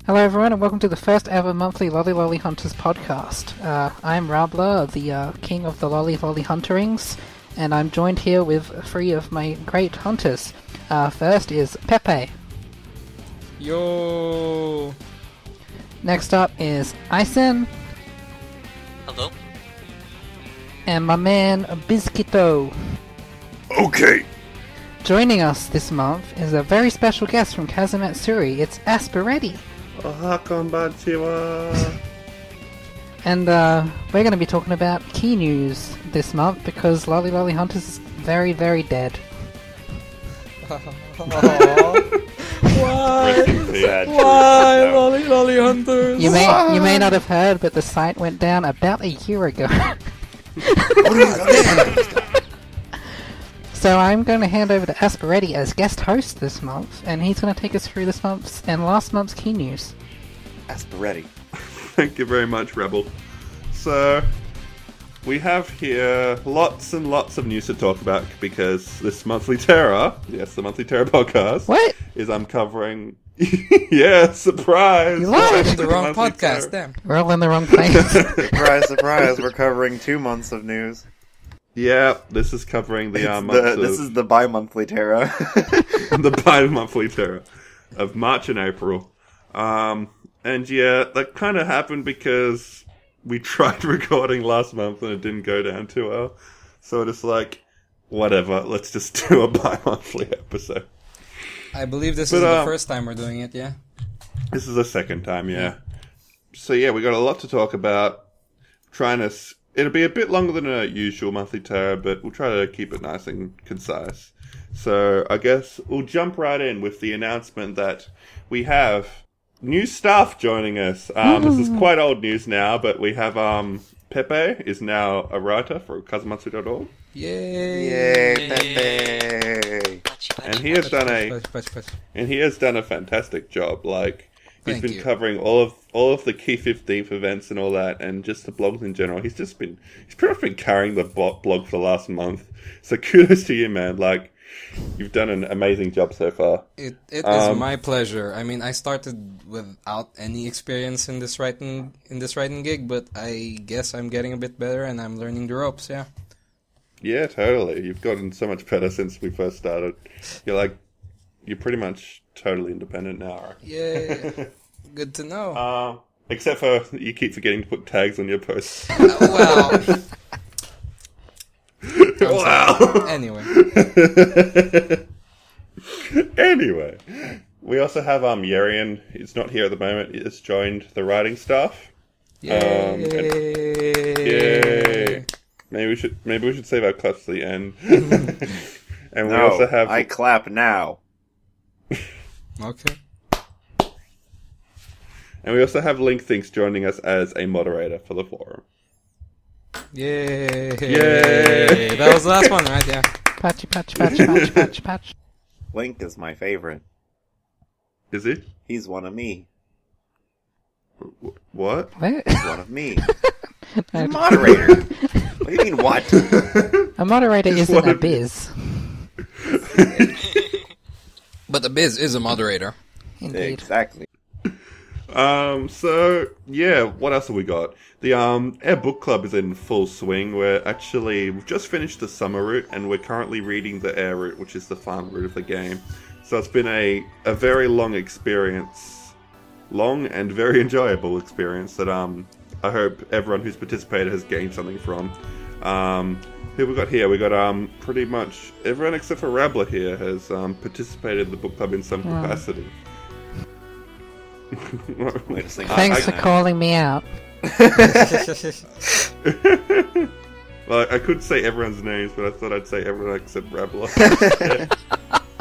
Hello everyone and welcome to the first ever monthly Lolly Lolly Hunters podcast. I'm Rabla, the king of the Lolly Lolly Hunterings, and I'm joined here with three of my great hunters. First is Pepe. Yo! Next up is Isen. Hello. And my man Bizkito. Okay. Joining us this month is a very special guest from Kazamatsuri. It's Asperetti. Konbanchiwa. And we're going to be talking about key news this month because Lolly Lolly Hunters is very, very dead. Why? Why, Lolly Lolly Hunters? You may not have heard, but the site went down about a year ago. So I'm going to hand over to Asperetti as guest host this month, and he's going to take us through this month's and last month's key news. Asperetti. Thank you very much, Rebel. So, we have here lots and lots of news to talk about because this monthly Terra, yes, the monthly Terra podcast, What? is covering... yeah, surprise! You lied! The wrong podcast, damn. We're all in the wrong place. Surprise, surprise, we're covering 2 months of news. Yeah, this is covering the This is the bi-monthly Terra. the bi-monthly Terra of March and April. And yeah, that kind of happened because we tried recording last month and it didn't go down too well. So it's like, whatever, let's just do a bi-monthly episode. I believe this is the first time we're doing it, yeah? This is the second time, yeah. So yeah, we got a lot to talk about. It'll be a bit longer than a usual monthly Terra, but we'll try to keep it nice and concise. So I guess we'll jump right in with the announcement that we have new staff joining us. This is quite old news now, but we have Pepe is now a writer for Kazumatsu.org. Yay! Yay, Pepe! And he has done a fantastic job. Like, he's been covering all of the Key 15th events and all that, and just the blogs in general. He's pretty much been carrying the blog for the last month. So kudos to you, man. Like, you've done an amazing job so far. It is my pleasure. I mean, I started without any experience in this writing gig, but I guess I'm getting a bit better and I'm learning the ropes. Yeah. Yeah, totally. You've gotten so much better since we first started. You're pretty much totally independent now, right? Yeah, good to know. Except for you keep forgetting to put tags on your posts. Well. Wow. Anyway, we also have Yerian. He's not here at the moment. He's joined the writing staff. Yay! Yay! Maybe we should save our claps to the end. And we No, also have. I clap now. Okay. And we also have Link Thinks joining us as a moderator for the forum. Yay! Yay! That was the last one, right? Yeah. Patch. Link is my favorite. Is he? He's one of me. What? What? He's one of me. He's a moderator. What do you mean, what? A moderator isn't a biz. But the Biz is a moderator. Indeed. Exactly. So, yeah, what else have we got? The, our book club is in full swing. We've just finished the summer route, and we're currently reading the air route, which is the farm route of the game. So it's been a very long experience. Long and very enjoyable experience that, I hope everyone who's participated has gained something from. Who we got here? We got, pretty much everyone except for Rabla here has, participated in the book club in some capacity. Thanks for calling me out. Well, I could say everyone's names, but I thought I'd say everyone except Rabla.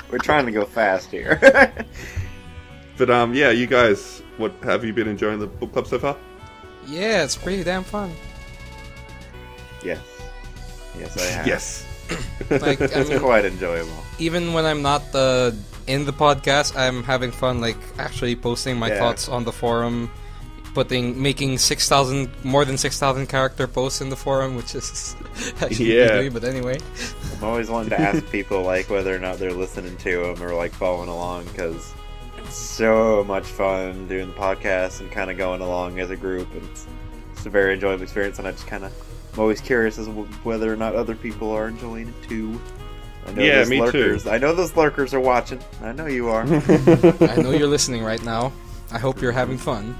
We're trying to go fast here. But yeah, you guys, what have you been enjoying the book club so far? Yeah, it's pretty damn fun. Yes. Yes, I have. Yes. Like, It's quite enjoyable. even when I'm not in the podcast, I'm having fun, like, actually posting my thoughts on the forum, making more than 6,000 character posts in the forum, which is actually easy, but anyway. I'm always wanting to ask people, like, whether or not they're listening to them or, like, following along, because It's so much fun doing the podcast and kind of going along as a group, and it's a very enjoyable experience. And I just kind of, I'm always curious as to whether or not other people are enjoying it too. I know Yeah, me lurkers. too. I know those lurkers are watching. I know you are. I know you're listening right now. I hope you're having fun.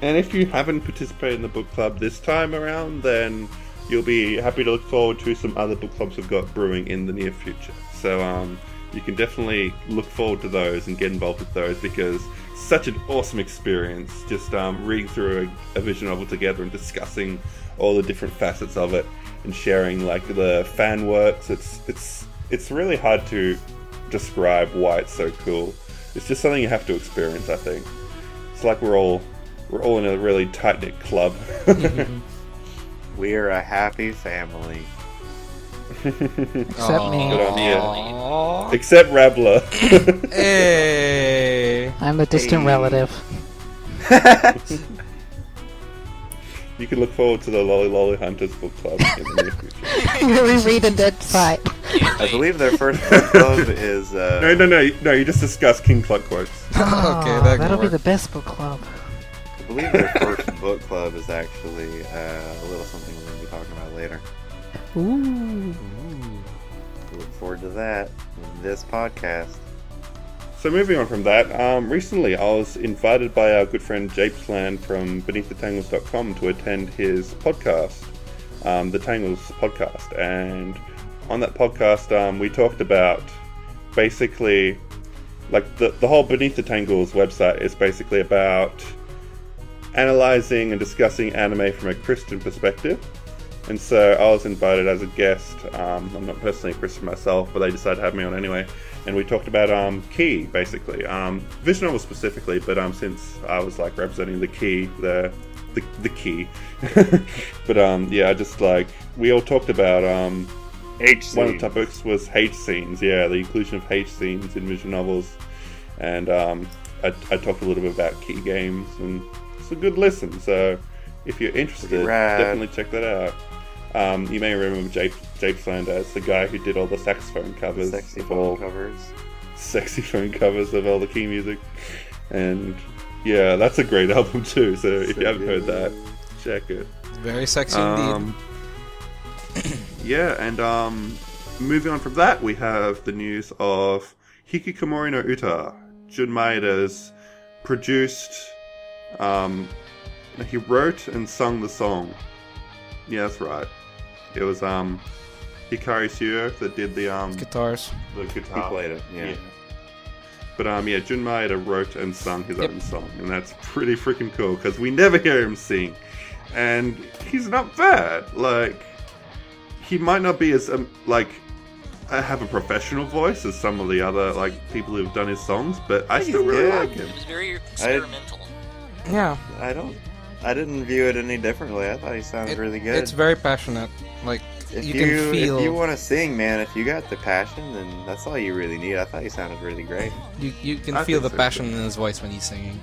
And if you haven't participated in the book club this time around, then you'll be happy to look forward to some other book clubs we've got brewing in the near future. So you can definitely look forward to those and get involved with those, because it's such an awesome experience just reading through a visual novel together and discussing all the different facets of it and sharing like the fan works. It's really hard to describe why it's so cool. It's just something you have to experience, I think. It's like we're all in a really tight-knit club. We're a happy family. Except me. Good on you. Except Rabbler. Hey! I'm the distant relative. You can look forward to the Lolly Lolly Hunters book club in the near future. We read a dead site. I believe their first book club is... No, you just discussed King Cluck quotes. Okay, that that'll can be work. the best book club. I believe their first book club is actually a little something we're going to be talking about later. Ooh. Look forward to that in this podcast. So moving on from that, recently I was invited by our good friend Japesland from BeneathTheTangles.com to attend his podcast, the Tangles podcast, and on that podcast we talked about basically, like the whole Beneath the Tangles website is basically about analysing and discussing anime from a Christian perspective. And so I was invited as a guest. I'm not personally a Christian myself, but they decided to have me on anyway. And we talked about Key, basically. Visual novel specifically, but since I was like representing the Key, the Key. But yeah, just like, we all talked about H scenes. one of the topics was H scenes, yeah, the inclusion of H scenes in visual novels. And I talked a little bit about Key games, and it's a good listen. So if you're interested, definitely check that out. You may remember Japesland as the guy who did all the saxophone covers. Sexy of all the Key music. And yeah, that's a great album too, so if you haven't heard that, check it. Very sexy indeed. Yeah, and moving on from that, we have the news of Hikikomori no Uta. Jun Maeda's produced, he wrote and sung the song. Yeah, that's right. It was Hikari Suyo that did the Guitars. the guitar. He played it, yeah. But yeah, Jun Maeda wrote and sung his own song, and that's pretty freaking cool because we never hear him sing, and he's not bad. Like, he might not be as have a professional voice as some of the other like people who've done his songs, but I still really like him. It was very experimental. Yeah. I didn't view it any differently. I thought he sounded really good. It's very passionate. Like, if you can feel... If you want to sing, man, if you got the passion, then that's all you really need. I thought he sounded really great. You can I feel think the so, passion too. in his voice when he's singing.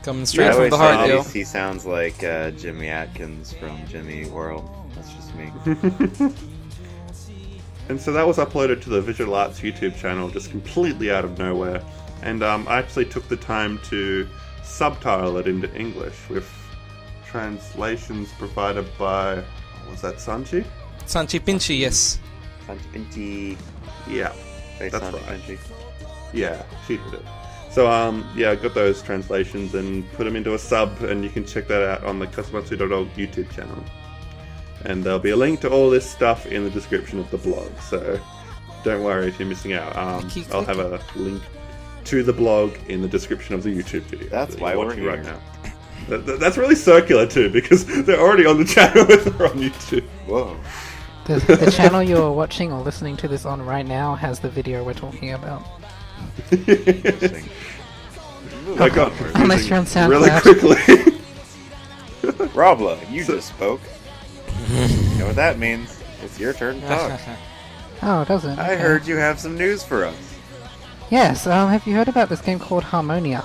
Coming I straight from always the heart, say yo. he sounds like Jimmy Atkins from Jimmy World. That's just me. And so that was uploaded to the Visual Arts YouTube channel just completely out of nowhere. And I actually took the time to subtitle it into English with translations provided by, was that Sanchi? Sanchi Pinchi, yes. Sanchi Pinchi. Yeah, That's that's Sanchi right. Pinchi. Yeah, she did it. So yeah, I got those translations and put them into a sub, and you can check that out on the Kasamatsu.org YouTube channel. And there'll be a link to all this stuff in the description of the blog, so don't worry if you're missing out. I'll have a link to the blog in the description of the YouTube video. That's that why you're we're watching here. right now. That's really circular too, because they're already on the channel if they're on YouTube. Whoa. The channel you're watching or listening to this on right now has the video we're talking about. Interesting. I got Unless you're on SoundCloud. really quickly. Robla, you just spoke. You know what that means? It's your turn to talk. Oh, it doesn't. I Okay. heard you have some news for us. Yes, have you heard about this game called Harmonia?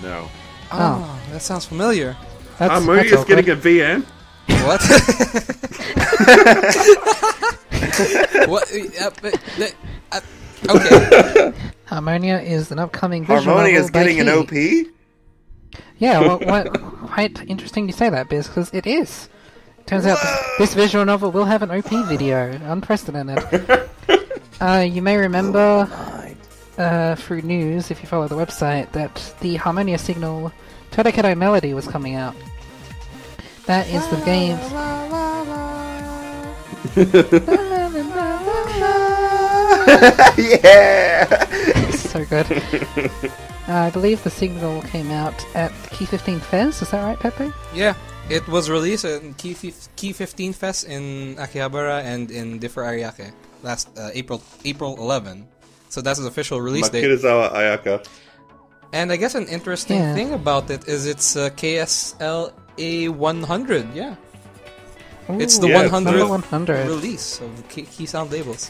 No. Oh, that sounds familiar. Harmonia's awkward. getting a VM. What? What? Okay. Harmonia is an upcoming visual Harmonia novel is getting an by OP? Yeah, well, quite interesting you say that, Biz, because it is. Turns out this visual novel will have an OP video. Unprecedented. You may remember through news, if you follow the website, that the Harmonia Signal Todoketai melody was coming out. That is the game. Yeah! So good. I believe the signal came out at Key 15 Fes, is that right, Pepe? Yeah, it was released at Key 15 Fest in Akihabara and in Differ Ariake last April 11. So that's the official release date. Makirizawa Ayaka. And I guess an interesting thing about it is it's KSLA 100, yeah. Ooh, it's the 100th release of Key Sound labels.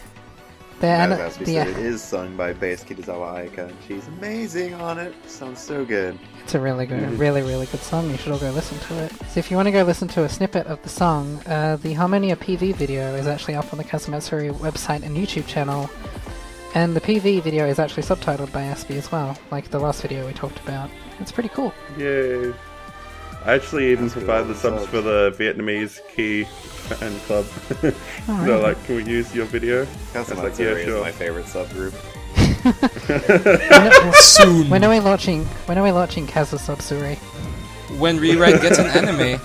As we said, it is sung by bass Kirizawa Ayaka, and she's amazing on it. Sounds so good. It's a really good, really good song. You should all go listen to it. So if you want to go listen to a snippet of the song, the Harmonia PV video is actually up on the Kazamatsuri website and YouTube channel. And the PV video is actually subtitled by Aspie as well, like the last video we talked about. It's pretty cool. Yay. I actually even provided the subs for the Vietnamese Key fan club. They're like, can we use your video? Kazamatsuri is my favorite subgroup. Soon. When are we launching Kaza Subsuri? When Rewrite gets an anime.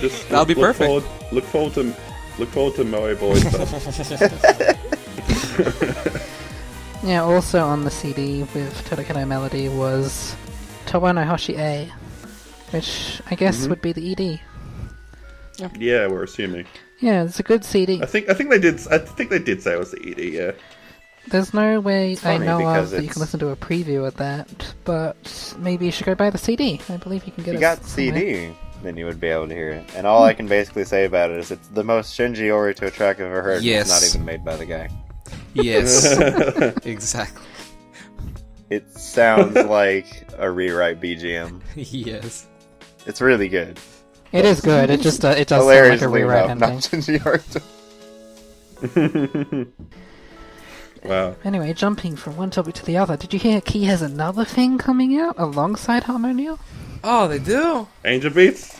Just That'll be perfect. Look forward to Moe Boy stuff. Yeah, also on the CD with Todoketai Melody was Towa no Hoshi A, which I guess would be the ED. Yeah, we're assuming. Yeah, it's a good CD. I think they did say it was the ED. Yeah. There's no way I know of that you it's- can listen to a preview of that, but maybe you should go buy the CD. I believe you can get If it. you got CD, then you would be able to hear it. And all I can basically say about it is it's the most Shinji Orito track I've ever heard. Yes. It's not even made by the guy. Yes. Exactly. It sounds like a rewrite BGM. Yes. It's really good. It is good. It just it does sound like a Hilariously rewrite enough, not ending. Shinji Orito. Wow. Anyway, jumping from one topic to the other, did you hear Key has another thing coming out alongside Harmonia? Oh, they do? Angel Beats?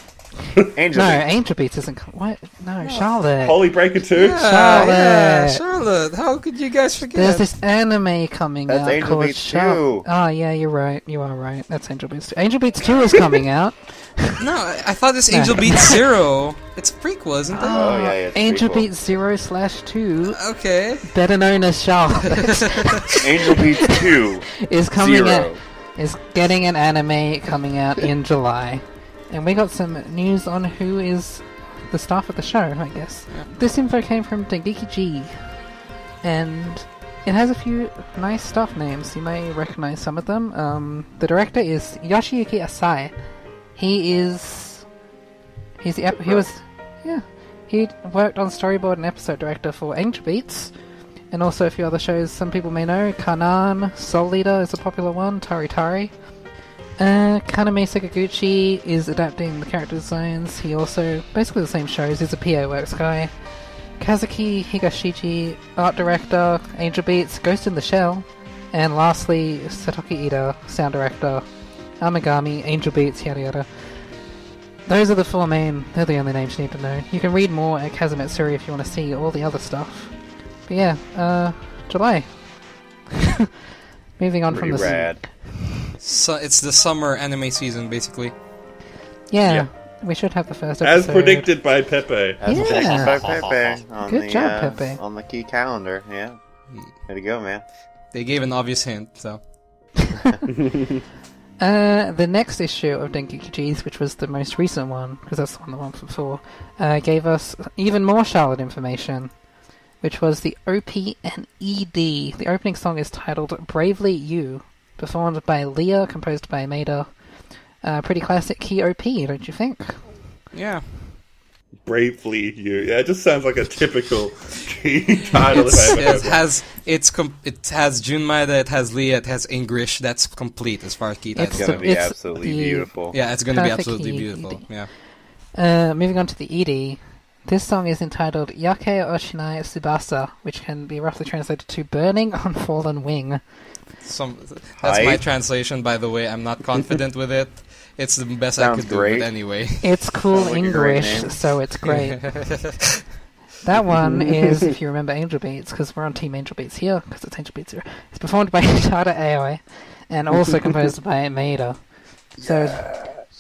Angel No, Beats. Angel Beats isn't. What? No, Charlotte. Holy Breaker 2? Charlotte. Charlotte. How could you guys forget? There's this anime coming That's out Angel called Beats Charlotte. 2. Oh, yeah, you're right. You are right. That's Angel Beats 2. Angel Beats 2 is coming out. No, I thought this Angel Beats 0. It's a prequel, isn't it? Oh, yeah, it's Angel prequel. Beats 0/2, Okay. better known as Charlotte, Angel Beats 2. is coming 0. out. Is getting an anime coming out in July. And we got some news on who is the staff of the show, I guess. Yeah. This info came from Dengeki G, and it has a few nice staff names. You may recognize some of them. The director is Yoshiyuki Asai. He worked on storyboard and episode director for Angel Beats, and also a few other shows some people may know. Kanan, Soul Leader is a popular one, Tari Tari. Kaname Sakaguchi is adapting the character designs. He also, basically the same shows, he's a PA Works guy. Kazuki Higashiji, art director, Angel Beats, Ghost in the Shell. And lastly, Satoki Ida, sound director, Amagami, Angel Beats, yada yada. Those are the four main, they're the only names you need to know. You can read more at Kazamatsuri if you want to see all the other stuff. But yeah, July. Moving on Pretty from the... rad. So it's the summer anime season, basically. Yeah, we should have the first episode. As predicted by Pepe. That's Yeah. predicted by Pepe. On Good the, job, Pepe. On the key calendar, yeah. Way to go, man. They gave an obvious hint, so. The next issue of Dengeki G's, which was the most recent one, because that's the one before, gave us even more Charlotte information, which was the OP and ED. The opening song is titled Bravely You, performed by Leah, composed by Maida. Pretty classic Key OP, don't you think? Yeah. Bravely You. Yeah, it just sounds like a typical key title. if I ever heard It one. has Jun Maeda, it has Leah, it has English. That's complete as far as key It's It's titles. gonna the- be it's absolutely the- beautiful. Yeah, it's gonna be perfect absolutely key beautiful. ED. Yeah. Moving on to the ED. This song is entitled Yake Oshinai Tsubasa, which can be roughly translated to Burning on Fallen Wing. That's my translation, by the way. I'm not confident with it. It's the best I could do it anyway. It's cool like English, so it's great. That one is, if you remember Angel Beats, because we're on Team Angel Beats here, because it's Angel Beats here. It's performed by Tada Aoi, and also composed by Maeda. So,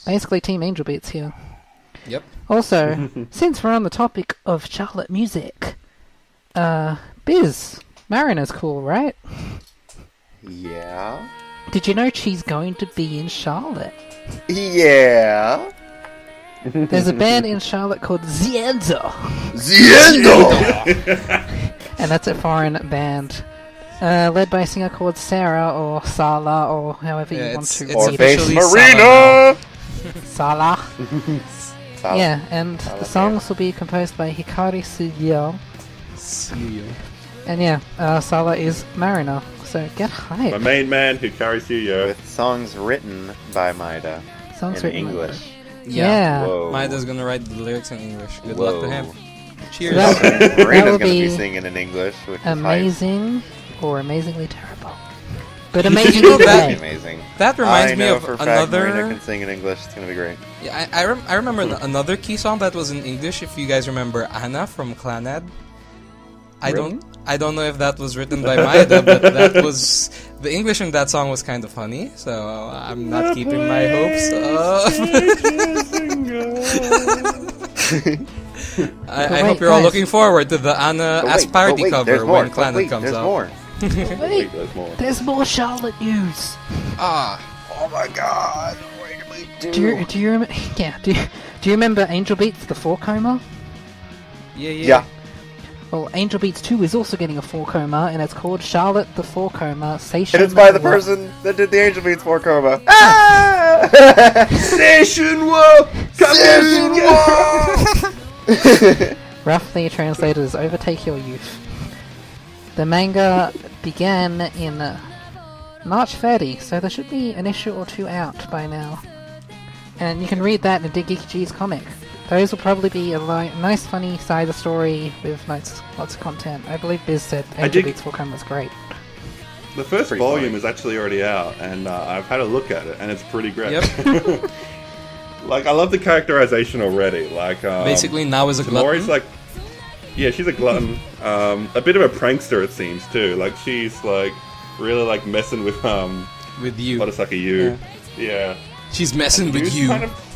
basically Team Angel Beats here. Yep. Also, since we're on the topic of Charlotte music, Biz, Marina's cool, right? Yeah. Did you know she's going to be in Charlotte? Yeah. There's a band in Charlotte called Zienzo! And that's a foreign band. Led by a singer called Sarah, or Sala, or however you want to or read Face it. Marina! Sala. Yeah, and the songs will be composed by Hikari Suyo. And yeah, Sala is Marina, so get hyped. My main man who carries you, yo. With songs written by Maeda. Songs in written English. Yeah. Maeda's gonna write the lyrics in English. Good luck to him. Cheers. That Marina's will gonna be be singing in English, which is amazing or amazingly terrible. But You amazing know is that- great. amazing. That reminds me I know of for a fact Marina another. can sing in English. It's gonna be great. Yeah, I remember another key song that was in English. If you guys remember Anna from Clannad, I don't know if that was written by Maeda, but that was the English in that song was kind of funny. So I'm not keeping my hopes up. I hope you're all looking forward to the Anna as party cover when Clannad comes there's out. more. Wait, There's more. there's more Charlotte news. Ah, Oh my god! What do we do? Do you remember? Yeah. Do you remember Angel Beats, the 4-coma? Yeah. Well, Angel Beats 2 is also getting a 4-coma, and it's called Charlotte the 4-coma Station. And it's by the person that did the Angel Beats 4 coma. Ah! Station War! Station War! Roughly translated as Overtake Your Youth. The manga began in March 30, so there should be an issue or two out by now. And you can read that in Digikiji's comic. Those will probably be a nice, funny side of story with lots of content. I believe Biz said Angel Beats 4-coma was great. The first Pretty volume funny. is actually already out, and I've had a look at it, and it's pretty great. Yep. Like, I love the characterization already. Like, basically now is a Mori's glutton. like, yeah, she's a glutton. A bit of a prankster, it seems too. Like, she's like really like messing with With you. Motosaka Yu. Yeah. She's messing with Yu's you. kind of-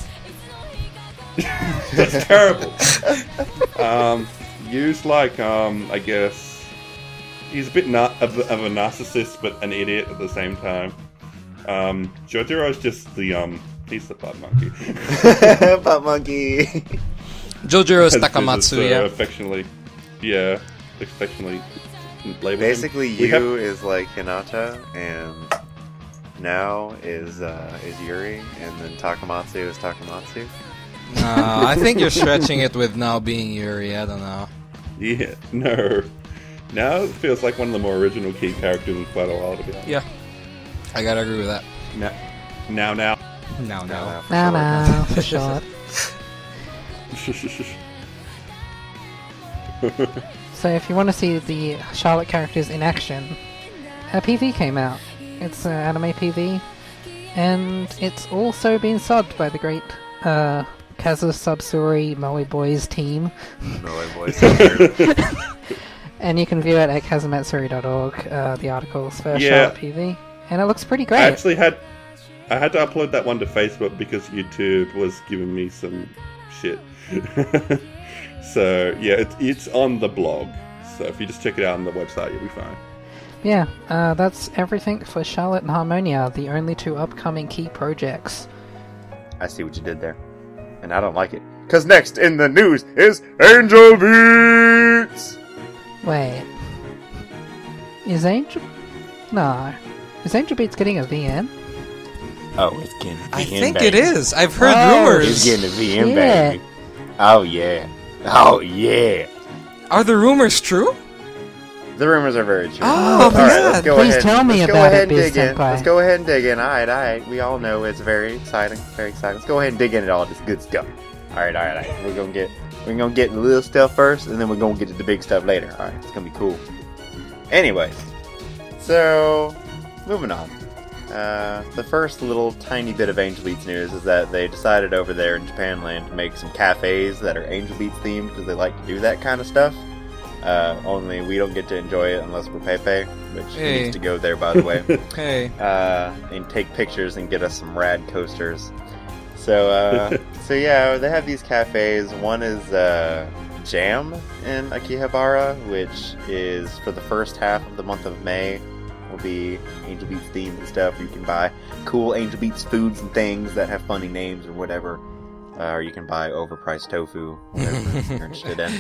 That's terrible. Yu's like, I guess, he's a bit of a narcissist, but an idiot at the same time. Jojiro's just the he's the butt monkey. Butt monkey. Jojiro's As Takamatsu, it's, yeah. affectionately labeled. Basically, We have- you is like Hinata, and now is Yuri, and then Takamatsu is Takamatsu. No, I think you're stretching it with now being Yuri. I don't know. Yeah, no. Now it feels like one of the more original key characters in quite a while, to be honest. Yeah, I gotta agree with that. Now. No. No, for sure. So if you want to see the Charlotte characters in action, a PV came out. It's an anime PV, and it's also been subbed by the great Kazu Subsuri Moe Boys team. Moe Boys. And you can view it at kazumatsuri.org, the articles for Yeah. Charlotte PV. And it looks pretty great. I actually had to upload that one to Facebook because YouTube was giving me some shit. So yeah, it's on the blog. So if you just check it out on the website, you'll be fine. Yeah, that's everything for Charlotte and Harmonia, the only two upcoming key projects. I see what you did there, and I don't like it. Cause next in the news is Angel Beats. Wait. Is Angel... No. Is Angel Beats getting a VN? Oh, it's getting a VN, I think baby. it is. I've heard Oh, rumors. It's getting a VN, Shit. baby. Oh, yeah. Oh, yeah. Are the rumors true? The rumors are very true. Oh, All right, man. let's go Please ahead. tell me let's about go ahead it, and Biz dig in. Senpai. Let's go ahead and dig in. All right. We all know it's very exciting. Very exciting. Let's go ahead and dig into all this good stuff. All right. We're gonna get We're gonna get the little stuff first, and then we're gonna get to the big stuff later. Alright, it's gonna be cool. Anyways, so, moving on. The first little tiny bit of Angel Beats news is that they decided over there in Japanland to make some cafes that are Angel Beats themed because they like to do that kind of stuff. Only we don't get to enjoy it unless we're Pepe, which needs to go there, by the way. Hey. And take pictures and get us some rad coasters. So yeah, they have these cafes. One is Jam in Akihabara, which is for the first half of the month of May. Will be Angel Beats themed and stuff. You can buy cool Angel Beats foods and things that have funny names or whatever. Or you can buy overpriced tofu, whatever you're interested in.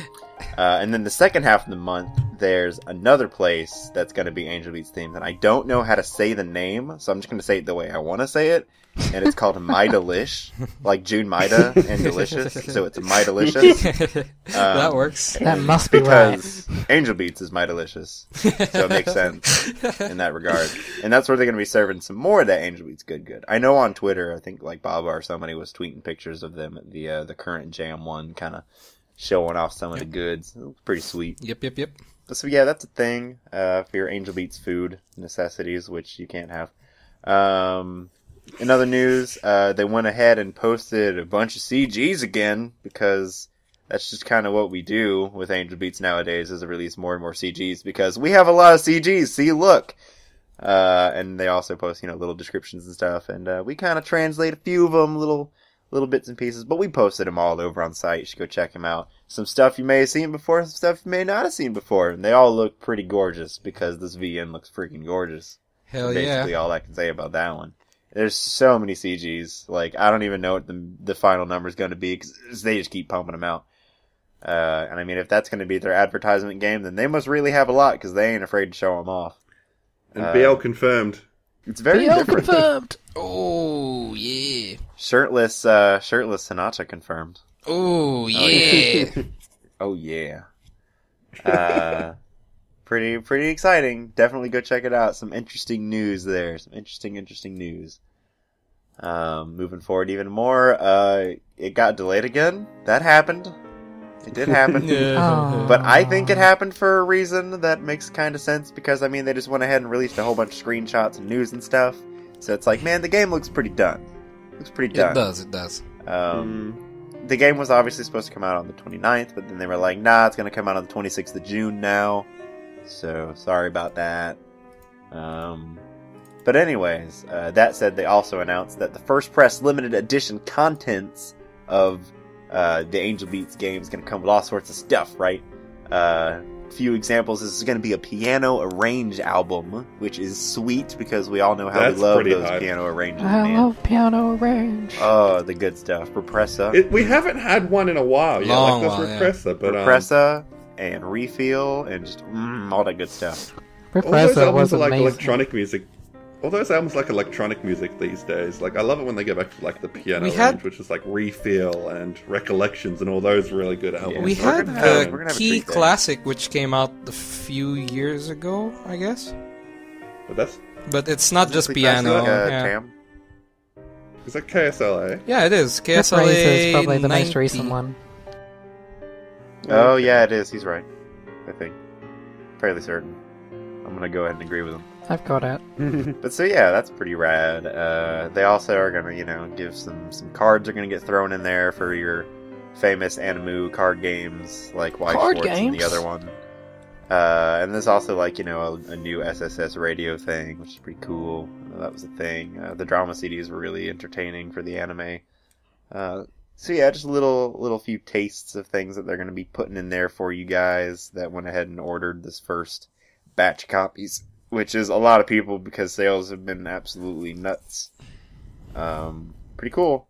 And then the second half of the month, there's another place that's going to be Angel Beats themed, and I don't know how to say the name, so I'm just going to say it the way I want to say it. And it's called My Delish, like June Maida and Delicious, so it's My Delicious. That works. That must be right. Because Angel Beats is My Delicious, so it makes sense in that regard. And that's where they're going to be serving some more of that Angel Beats good. I know on Twitter, I think like Baba or somebody was tweeting pictures of them at the current Jam one, kind of showing off some of the goods. It was pretty sweet. Yep. So yeah, that's a thing for your Angel Beats food necessities, which you can't have. In other news, they went ahead and posted a bunch of CGs again, because that's just kind of what we do with Angel Beats nowadays, is to release more and more CGs, because we have a lot of CGs, see, look! And they also post, little descriptions and stuff, and we kind of translate a few of them, little bits and pieces, but we posted them all over on site. You should go check them out. Some stuff you may have seen before, some stuff you may not have seen before, and they all look pretty gorgeous, because this VN looks freaking gorgeous. Hell That's basically all I can say about that one. There's so many CGs. Like, I don't even know what the final number is going to be, because they just keep pumping them out. And I mean, if that's going to be their advertisement game, then they must really have a lot, because they ain't afraid to show them off. And BL confirmed. It's very BL different. confirmed! Oh, yeah. Shirtless Hinata confirmed. Oh, yeah. Oh, yeah. Pretty exciting. Definitely go check it out. Some interesting news there. Some interesting news. Moving forward even more, it got delayed again. That happened. It did happen. But I think it happened for a reason that makes kind of sense, because, I mean, they just went ahead and released a whole bunch of screenshots and news and stuff. So it's like, man, the game looks pretty done. It does. The game was obviously supposed to come out on the 29th, but then they were like, nah, it's going to come out on the 26th of June now. So, sorry about that. But anyways, that said, they also announced that the first press limited edition contents of the Angel Beats game is going to come with all sorts of stuff, right? Few examples, this is going to be a piano arrange album, which is sweet, because we all know how we love those piano arranges, man. I love piano arrange. Oh, the good stuff. Repressa. We haven't had one in a while. Yeah, like those Repressa, but Repressa and Refill and just all that good stuff. All those albums are like amazing. electronic music. All those albums like electronic music these days. Like, I love it when they go back to like the piano range, which is like Refill and Recollections and all those really good albums. We had the Key Classic, which came out a few years ago, I guess. But it's not just piano. Tam? Is that KSLA? Yeah, it is. KSLA is probably the most recent one. Oh, yeah, it is. He's right. I think. Fairly certain. I'm gonna go ahead and agree with him. I've got it. But so yeah, that's pretty rad. They also are gonna, give some cards are gonna get thrown in there for your famous Animu card games, like White Schwartz and the other one. And there's also like, a new SSS radio thing, which is pretty cool. That was a thing. The drama CDs were really entertaining for the anime. So yeah, just a little few tastes of things that they're going to be putting in there for you guys that went ahead and ordered this first batch of copies, which is a lot of people because sales have been absolutely nuts. Pretty cool.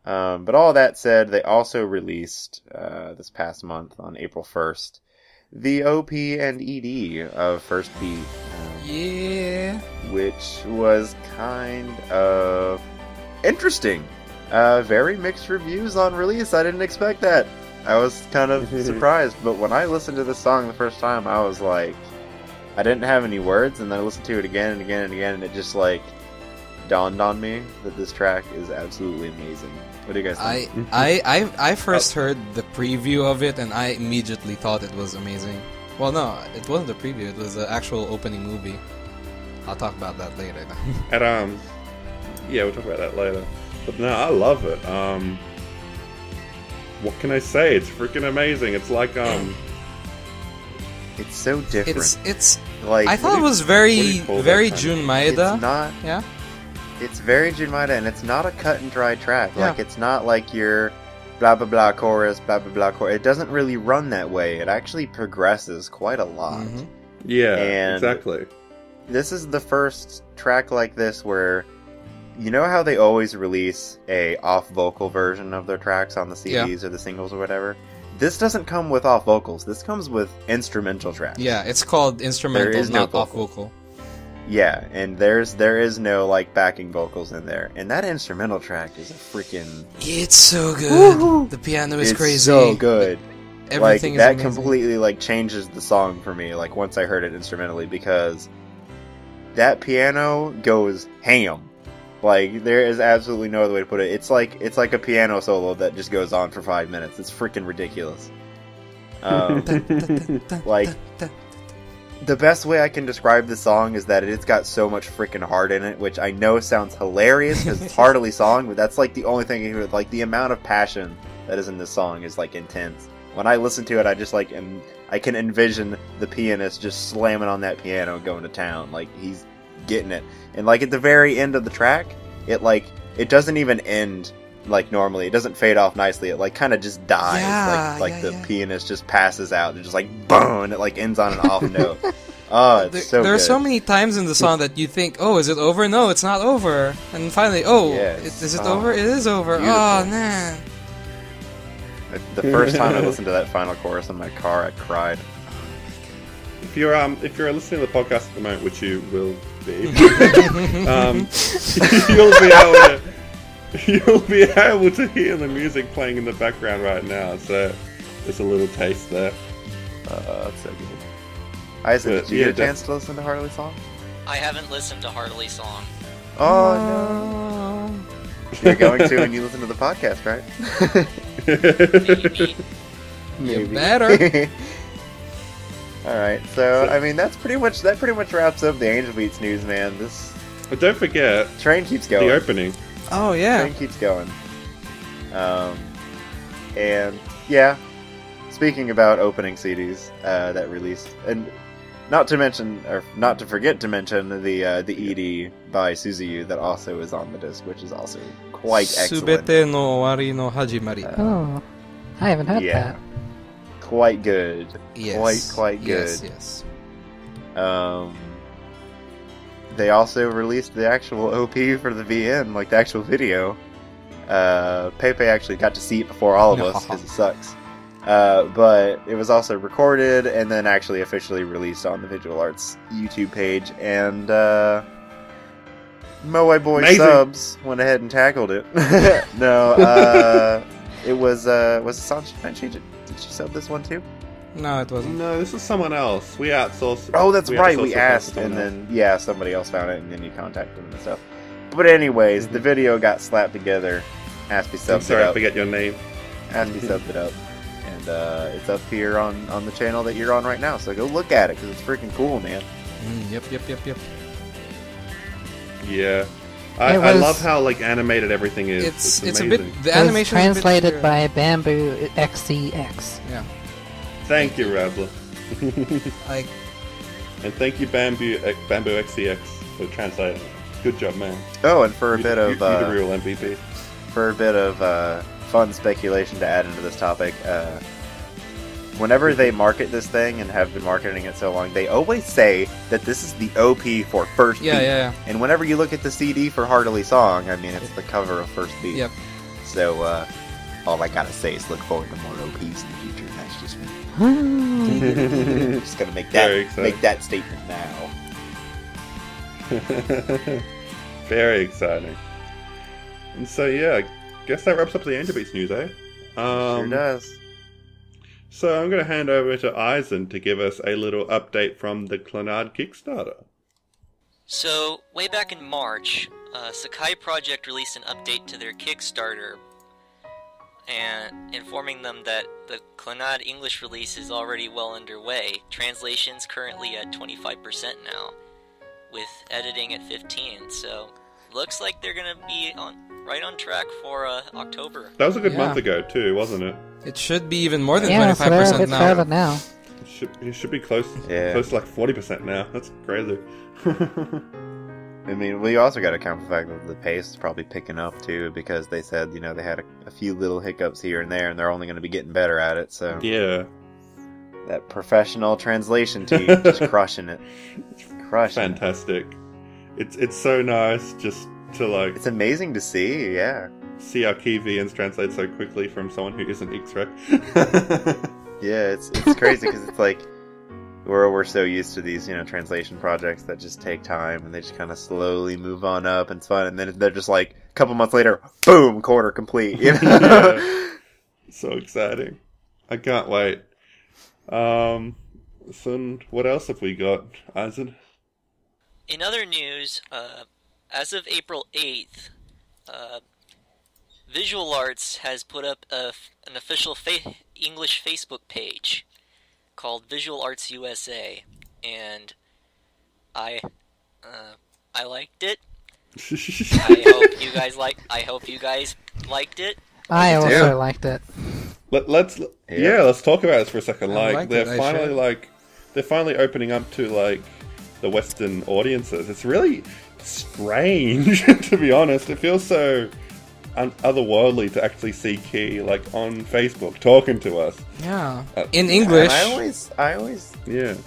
But all that said, they also released this past month on April 1st the OP and ED of First Beat. Which was kind of interesting. Very mixed reviews on release. I didn't expect that. I was kind of surprised, but when I listened to this song the first time, I was like, I didn't have any words, and then I listened to it again and again and again, and it just like dawned on me that this track is absolutely amazing. What do you guys think? I first heard the preview of it, and I immediately thought it was amazing. Well, no, it wasn't a preview. It was the actual opening movie. I'll talk about that later. And yeah, we'll talk about that later. But no, I love it. What can I say? It's freaking amazing. It's like It's so different. It's like I thought it was very that Jun Maeda. It's not. Yeah. It's very Jun Maeda, and it's not a cut and dry track. Yeah. Like, it's not like your blah blah blah chorus, blah blah blah chorus. It doesn't really run that way. It actually progresses quite a lot. Mm-hmm. Yeah, And exactly. This is the first track like this where, you know how they always release a off vocal version of their tracks on the CDs or the singles or whatever? This doesn't come with off vocals. This comes with instrumental tracks. Yeah, it's called instrumental, There is no not off vocals. vocal. Yeah, and there is no like backing vocals in there. And that instrumental track is a freaking It's so good. Woo-hoo! The piano is it's crazy. so good. Everything like, that is amazing. completely like changes the song for me, like once I heard it instrumentally, because that piano goes ham. Like, there is absolutely no other way to put it. It's like a piano solo that just goes on for 5 minutes. It's freaking ridiculous. Like, the best way I can describe the song is that it's got so much freaking heart in it, which I know sounds hilarious because it's Heartily song, but that's like the only thing. Like, the amount of passion that is in this song is like intense. When I listen to it, I just like I can envision the pianist just slamming on that piano, going to town. Like, he's getting it. And like at the very end of the track, it doesn't even end like normally. It doesn't fade off nicely. It like kind of just dies. The pianist just passes out. It's just like boom, and it like ends on an off note. Oh, it's so there are good. so many times in the song that you think, oh, is it over? No, it's not over. And finally, oh, Yes. is it over? It is over. Beautiful. Oh, man. The first time I listened to that final chorus in my car, I cried. If you're listening to the podcast at the moment, which you will be, you'll be able to hear the music playing in the background right now. So there's a little taste there. That's so good. Isaac, did you get a chance to listen to Heartily song? I haven't listened to Heartily song. Oh no! You're going to when you listen to the podcast, right? Maybe. You better. Alright, so I mean that pretty much wraps up the Angel Beats news, man. This But don't forget train keeps going. the opening. Oh, yeah. Train keeps going. And yeah, speaking about opening CDs that released, and not to forget to mention the ED by Suzuyu that also is on the disc, which is also quite excellent. Subete no owari no hajimari. Oh, I haven't heard Yeah. that. Quite good. Yes. Quite good. Yes. They also released the actual OP for the VN, like the actual video. Pepe actually got to see it before all of us because it sucks. But it was also recorded and then actually officially released on the Visual Arts YouTube page. And Moai Boy Amazing. Subs went ahead and tackled it. No, it was Sanchi. Did she sub this one too? No, it wasn't. No, this is someone else. We outsourced. Oh, that's right. outsourced We it asked, to and someone then somebody else found it, and then you contacted them and stuff. But anyways, the video got slapped together. Aspie else. I'm subbed sorry, it I up. forget your name. Aspie subbed it up, and it's up here on the channel that you're on right now. So go look at it because it's freaking cool, man. Yep. Yeah. I was- love how like animated everything is. It's a amazing. bit. The It was animation is a bit translated weird. by Bamboo XCX. Yeah. Thank you, Rabbler. Like, And thank you, Bamboo XCX, for translating. Good job, man. Oh, and for a You- bit you- of you're the real MVP. fun speculation to add into this topic, whenever they market this thing and have been marketing it so long, they always say that this is the OP for First Beat. yeah. And whenever you look at the CD for Heartily Song, I mean, it's the cover of First Beat. Yep. So, all I gotta say is look forward to more OPs in the future. That's just me. Just gonna Very exciting. make that statement now. Very exciting. And so, yeah, I guess that wraps up the Angel Beats news, eh? Sure does. So I'm going to hand over to Eisen to give us a little update from the Clannad Kickstarter. So, way back in March, Sakai Project released an update to their Kickstarter and informing them that the Clannad English release is already well underway. Translation's currently at 25% now, with editing at 15%, so looks like they're gonna be right on track for October. That was a good month ago too, wasn't it? It should be even more than 25% so they're a bit now. further now. It should be close to like 40% now. That's crazy. I mean, we also got to account for the fact that the pace is probably picking up too, because they said, you know, they had a few little hiccups here and there, and they're only going to be getting better at it. So yeah, that professional translation team just crushing it, fantastic. It's so nice just to like. It's amazing to see, see how Kiwians translate so quickly from someone who isn't X-Rec. Yeah, it's crazy because it's like. We're so used to these, you know, translation projects that just take time and they just kind of slowly move on up and it's fun. And then they're just like, a couple months later, boom, quarter complete. You know? Yeah. So exciting. I can't wait. So what else have we got, Eisen? In other news, as of April 8th, Visual Arts has put up an official English Facebook page called Visual Arts USA, and I liked it. I hope you guys liked it. I also liked it. Let's talk about this for a second. They're finally opening up to like the Western audiences. It's really strange, to be honest. It feels so otherworldly to actually see Key like on Facebook talking to us. Yeah, in English. I always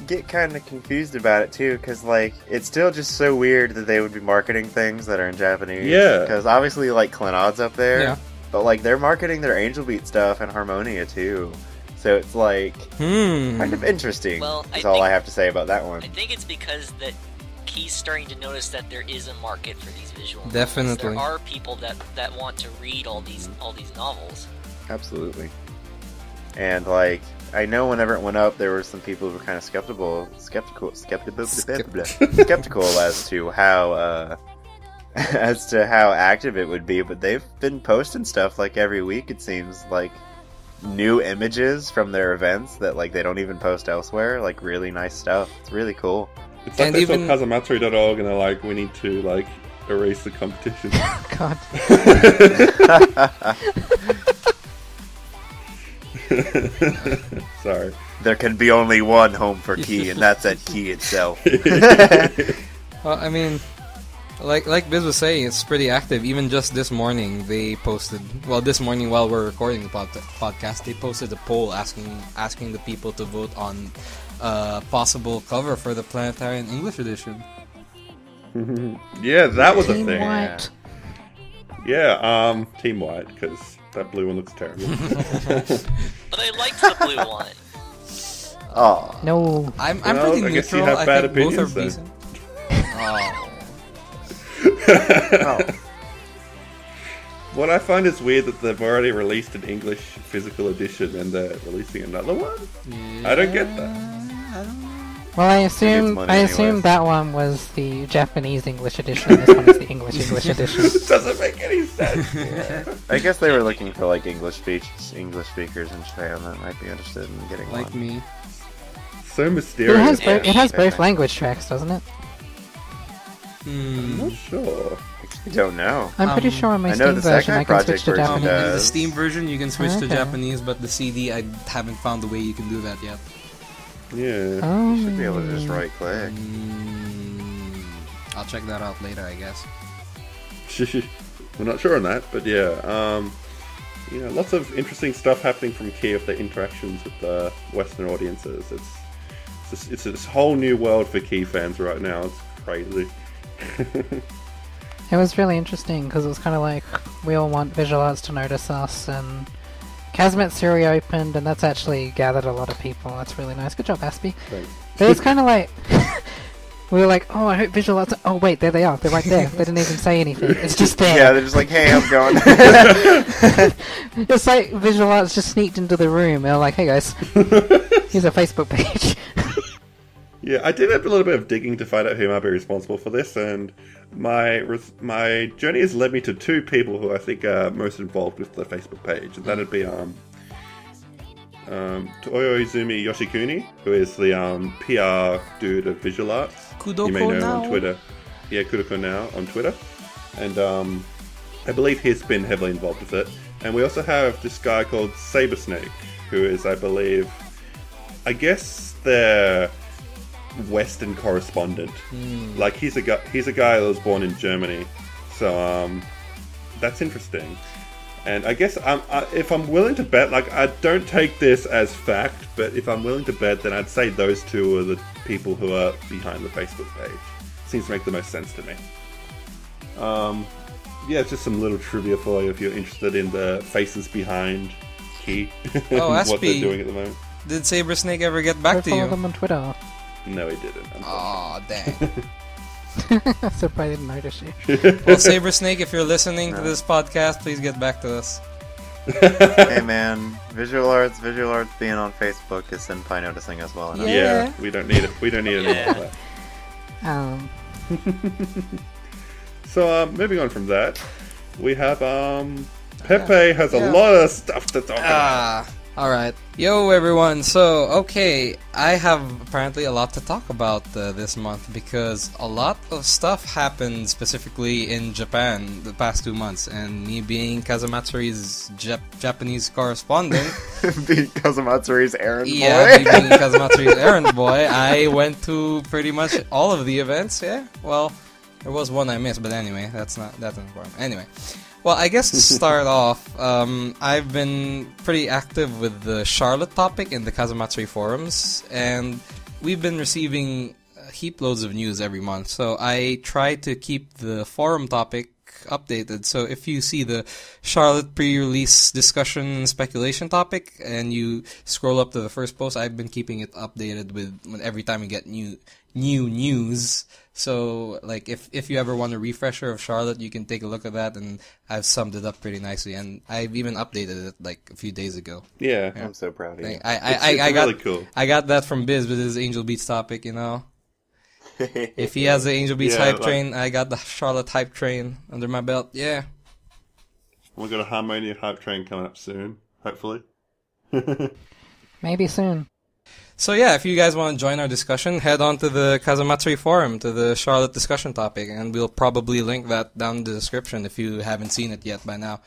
get kind of confused about it too, because like it's still just so weird that they would be marketing things that are in Japanese. Yeah, because obviously like Clannad's up there. Yeah. But like they're marketing their Angel Beat stuff and Harmonia too. So it's like kind of interesting. Well, is all I have to say about that one. I think it's because that Key's starting to notice that there is a market for these visual novels. Definitely. There are people that want to read all these novels. Absolutely. And like I know whenever it went up, there were some people who were kind of skeptical as to how as to how active it would be, but they've been posting stuff like every week, it seems, like new images from their events that like they don't even post elsewhere, like really nice stuff. It's really cool. It's like they saw Kazamatsuri.org and they're like, we need to like erase the competition. God. Sorry. There can be only one home for Key, and that's at Key itself. Well, I mean, like Biz was saying, it's pretty active. Even just this morning, they posted. Well, this morning while we're recording the podcast, they posted a poll asking the people to vote on possible cover for the Planetarian English edition. Yeah, that was a thing. White. Yeah, Team White, because that blue one looks terrible. But I liked the blue one. Oh no, I'm pretty neutral. I guess you have bad think opinions, both are decent. What I find is weird that they've already released an English physical edition and they're releasing another one. Yeah, I don't get that. Well, I assume that one was the Japanese English edition. This one is the English edition. It doesn't make any sense. Yeah. I guess they were looking for like English speakers in Japan that might be interested in getting like one. me. So mysterious. It has both language tracks, doesn't it? I'm not sure. I don't know. I'm pretty sure on my Steam version I can switch to Japanese. The Steam version you can switch to Japanese, but the CD I haven't found the way you can do that yet. Yeah. Oh. You should be able to just right click. I'll check that out later, I guess. We're not sure on that, but yeah. Lots of interesting stuff happening from Key with their interactions with the Western audiences. It's this whole new world for Key fans right now. It's crazy. It was really interesting because it was kind of like we all want visual arts to notice us, and Kazamatsuri opened, and that's actually gathered a lot of people. That's really nice. Good job, Aspie. Thanks. But it's kind of like we were like, oh, I hope visual arts. Oh wait, there they are. They're right there. They didn't even say anything. It's just there. Yeah, they're just like, hey, I'm going. It's like visual arts just sneaked into the room. They're like, hey guys, here's a Facebook page. Yeah, I did a little bit of digging to find out who might be responsible for this, and my journey has led me to two people who I think are most involved with the Facebook page, and that'd be Toyoizumi Yoshikuni, who is the PR dude of visual arts. Kudoko you may know now. On Twitter. Yeah, Kudoko now on Twitter. And I believe he's been heavily involved with it. And we also have this guy called Sabersnake, who is, I guess, their Western correspondent. Like, he's a guy that was born in Germany. So, that's interesting. And I guess if I'm willing to bet, like, I don't take this as fact, but if I'm willing to bet, then I'd say those two are the people who are behind the Facebook page. Seems to make the most sense to me. Yeah, it's just some little trivia for you if you're interested in the faces behind Key. Oh, what they're doing at the moment. Did Sabersnake ever get back to follow you? them on Twitter. No, he didn't. Aw, dang. Surprised I didn't notice you. Well, Sabersnake, if you're listening to this podcast, please get back to us. Hey man, visual arts being on Facebook is senpai noticing as well. Yeah. We don't need it. We don't need any more of that. So, moving on from that, we have, Pepe has a lot of stuff to talk about. Alright. Yo, everyone. So, okay, I have apparently a lot to talk about this month because a lot of stuff happened specifically in Japan the past 2 months, and me being Kazamatsuri's Japanese correspondent... Being Kazamatsuri's errand boy? Yeah, me being Kazamatsuri's errand boy, I went to pretty much all of the events, yeah? Well... There was one I missed, but anyway, that's important. Anyway, well, I guess to start off, I've been pretty active with the Charlotte topic in the Kazamatsuri forums, and we've been receiving heap loads of news every month, so I try to keep the forum topic updated. So if you see the Charlotte pre-release discussion and speculation topic, and you scroll up to the first post, I've been keeping it updated with every time we get new news. So, like, if you ever want a refresher of Charlotte, you can take a look at that, and I've summed it up pretty nicely, and I've even updated it, like, a few days ago. Yeah. I'm so proud of you. I really cool. I got that from Biz with his Angel Beats topic, you know? If he has the Angel Beats hype train, I got the Charlotte hype train under my belt, yeah. We've got a Harmonia hype train coming up soon, hopefully. Maybe soon. So yeah, if you guys want to join our discussion, head on to the Kazamatsuri forum, to the Charlotte discussion topic, and we'll probably link that down in the description if you haven't seen it yet by now.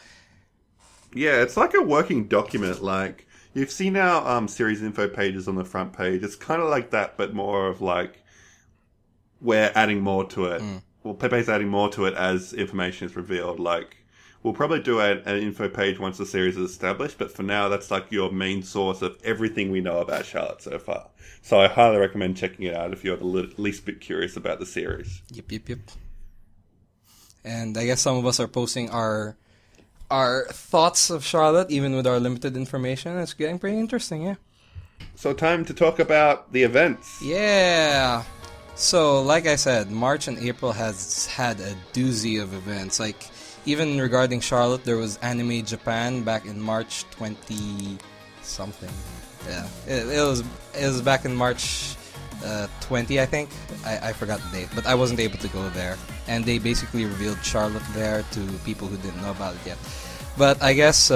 Yeah, it's like a working document. Like, you've seen our series info pages on the front page. It's kind of like that, but more of like, we're adding more to it. Well, Pepe's adding more to it as information is revealed. Like, we'll probably do an info page once the series is established, but for now, that's like your main source of everything we know about Charlotte so far. So I highly recommend checking it out if you're the least bit curious about the series. Yep. And I guess some of us are posting our thoughts of Charlotte, even with our limited information. It's getting pretty interesting, yeah. So time to talk about the events. Yeah. So, like I said, March and April has had a doozy of events. Like, even regarding Charlotte, there was Anime Japan back in March 20-something. Yeah, it was back in March 20, I think. I forgot the date, but I wasn't able to go there. And they basically revealed Charlotte there to people who didn't know about it yet. But I guess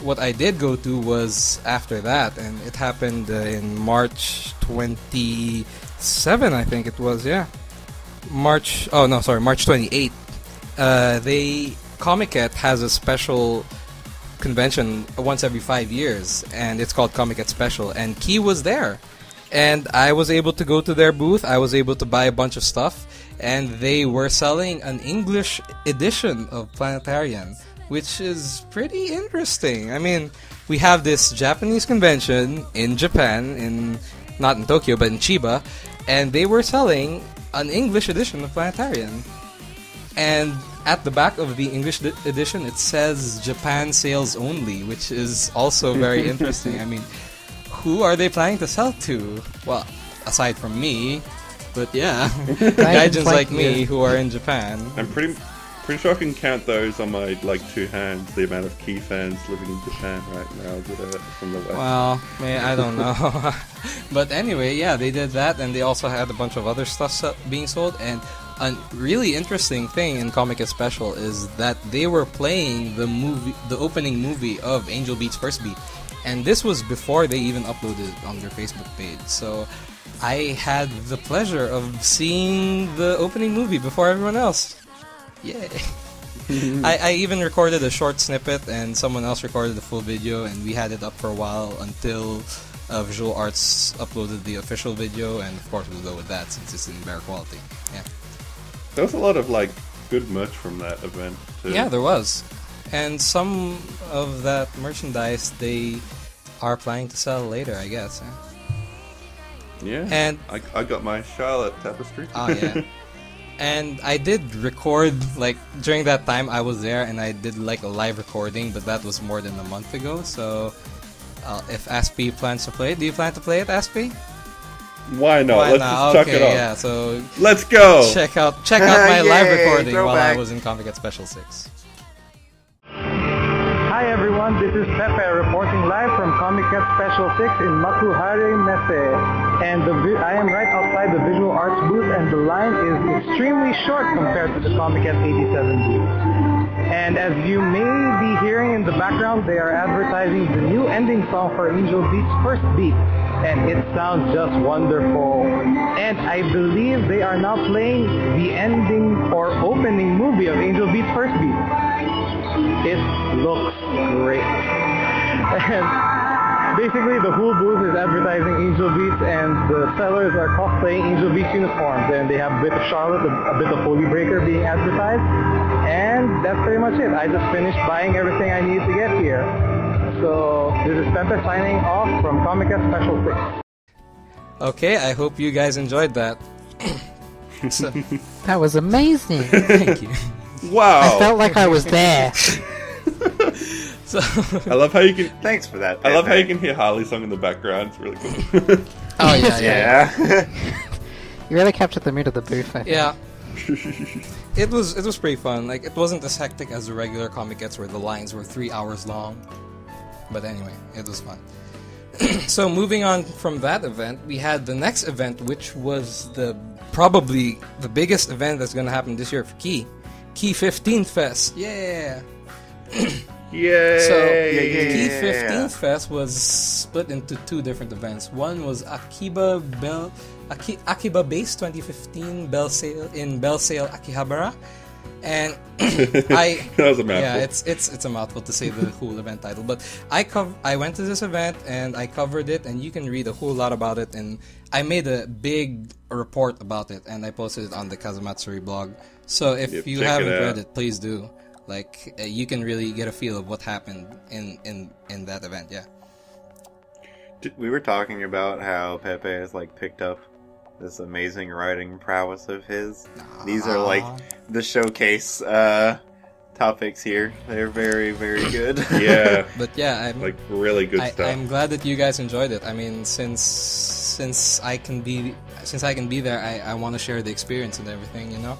what I did go to was after that, and it happened in March 27, I think it was, yeah. March 28. Comiket has a special convention once every 5 years, and it's called Comiket Special, and Key was there. And I was able to go to their booth, I was able to buy a bunch of stuff, and they were selling an English edition of Planetarian, which is pretty interesting. I mean, we have this Japanese convention in Japan, not in Tokyo, but in Chiba, and they were selling an English edition of Planetarian. And at the back of the English edition, it says Japan sales only, which is also very interesting. I mean, who are they planning to sell to? Well, aside from me, but yeah, gaijins like me who are in Japan. I'm pretty Pretty sure I can count those on my, like, 2 hands, the amount of Key fans living in Japan right now that are from the West. Well, I don't know. But anyway, yeah, they did that, and they also had a bunch of other stuff being sold, and a really interesting thing in Comiket Special is that they were playing the opening movie of Angel Beats First Beat, and this was before they even uploaded it on their Facebook page, so I had the pleasure of seeing the opening movie before everyone else. Yay! I even recorded a short snippet, and someone else recorded the full video, and we had it up for a while until Visual Arts uploaded the official video, and of course we'll go with that since it's in better quality. Yeah. There was a lot of, like, good merch from that event, too. Yeah, there was. And some of that merchandise they are planning to sell later, I guess. Yeah. And I got my Charlotte tapestry. Oh, yeah. And I did record, like, during that time I was there, and I did, like, a live recording, but that was more than a month ago, so if Aspie plans to play it, do you plan to play it, Aspie? Why not? Let's just chuck it off. Yeah, so let's go! Check out my live recording while back. I was in Comiket Special 6. Hi everyone, this is Pepe reporting live from Comiket Special 6 in Makuhari Messe. And I am right outside the Visual Arts booth, and the line is extremely short compared to the Comiket 87 booth. And as you may be hearing in the background, they are advertising the new ending song for Angel Beats First Beat. And it sounds just wonderful. And I believe they are now playing the ending or opening movie of Angel Beats First Beat. It looks great. And basically the whole booth is advertising Angel Beats, and the sellers are cosplaying Angel Beats uniforms. And they have a bit of Charlotte, a bit of Holy Breaker being advertised. And that's pretty much it. I just finished buying everything I need to get here. So this is Pepe signing off from Comiket Special 6. Okay, I hope you guys enjoyed that. So, That was amazing. thank you. Wow! I felt like I was there. So, I love how you can. Thanks for that. I love how Pepe. you can hear Harley's song in the background. It's really cool. oh yeah. Yeah. You really captured the mood of the booth, I think. Yeah. It was pretty fun. Like, it wasn't as hectic as the regular Comikets where the lines were 3 hours long. But anyway, it was fun. So moving on from that event, we had the next event, which was probably the biggest event that's going to happen this year for Key 15th Fest. Yeah. Yay! So Key 15th Fest was split into 2 different events. One was Akiba Base 2015 Bell Sale in Bell Sale Akihabara. And that was a mouthful. Yeah, it's a mouthful to say the whole event title. But I went to this event and I covered it, and you can read a whole lot about it. And I made a big report about it, and I posted it on the Kazumatsuri blog. So if you haven't read it, please do. Like, you can really get a feel of what happened in that event. Yeah. We were talking about how Pepe has like picked up this amazing writing prowess of his. These are like the showcase topics here. They're very, very good. Yeah. But yeah, I'm like really good stuff. I'm glad that you guys enjoyed it. I mean, since I can be there, I want to share the experience and everything, you know.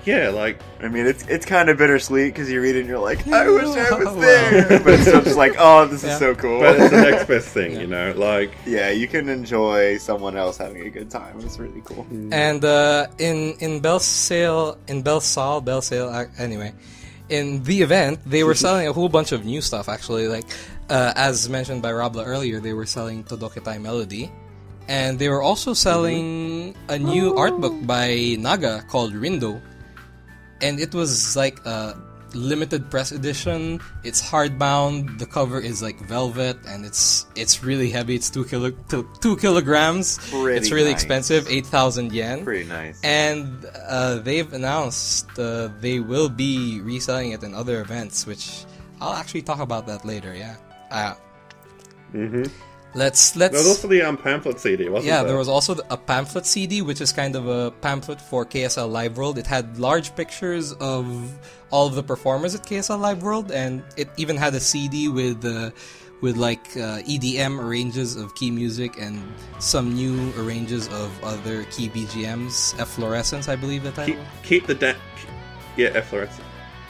Yeah, like, I mean, it's kind of bittersweet because you read it and you're like, I wish I was there, but it's still just like, oh, this is so cool. but it's the next best thing, you know. Like, yeah, you can enjoy someone else having a good time. It's really cool. And in Bell Sale, anyway, in the event, they were selling a whole bunch of new stuff. Actually, like as mentioned by Rabla earlier, they were selling Todoketai Melody. And they were also selling a new art book by Naga called Rindou. And it was like a limited press edition. It's hardbound. The cover is like velvet, and it's really heavy. It's 2 kilograms. It's really expensive, 8,000 yen. Pretty nice. And they've announced they will be reselling it in other events, which I'll actually talk about that later. Yeah. Let's. There was also the pamphlet CD, wasn't there? Yeah, there was also a pamphlet CD, which is kind of a pamphlet for KSL Live World. It had large pictures of all of the performers at KSL Live World, and it even had a CD with like EDM arranges of key music and some new arranges of other key BGMs. Efflorescence, I believe the title. Yeah, Efflorescence.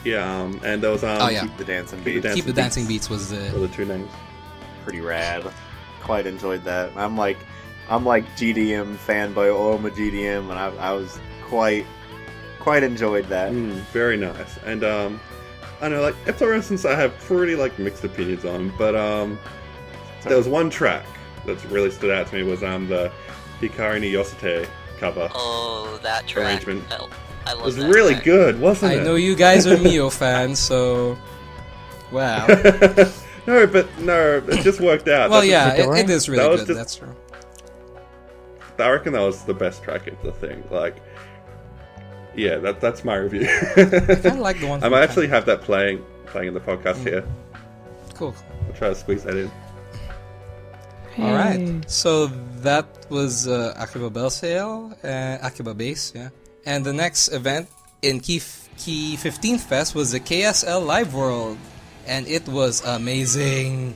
Yeah, and there was Keep the Dancing Beats. Keep the Dancing Beats was were the two names. Pretty rad. Quite enjoyed that. I'm like GDM fanboy, Oma GDM, and I was quite enjoyed that. Very nice. And I know, like, Efflorescence I have pretty like mixed opinions on, but there was one track that's really stood out to me was the Hikari Yosete cover. Oh, that track. Arrangement. I love It was that really track. good, wasn't it? I know you guys are Mio fans, so wow. No, it just worked out. Well, That's yeah, it is really was good. just- That's true. I reckon that was the best track of the thing. Like, yeah, that's my review. I kind of like the one. I might actually have that playing in the podcast here. Cool. I'll try to squeeze that in. All right. So that was Akiba Bell Sale, Akiba Base, yeah. And the next event in Key 15th Fest was the KSL Live World, and it was amazing.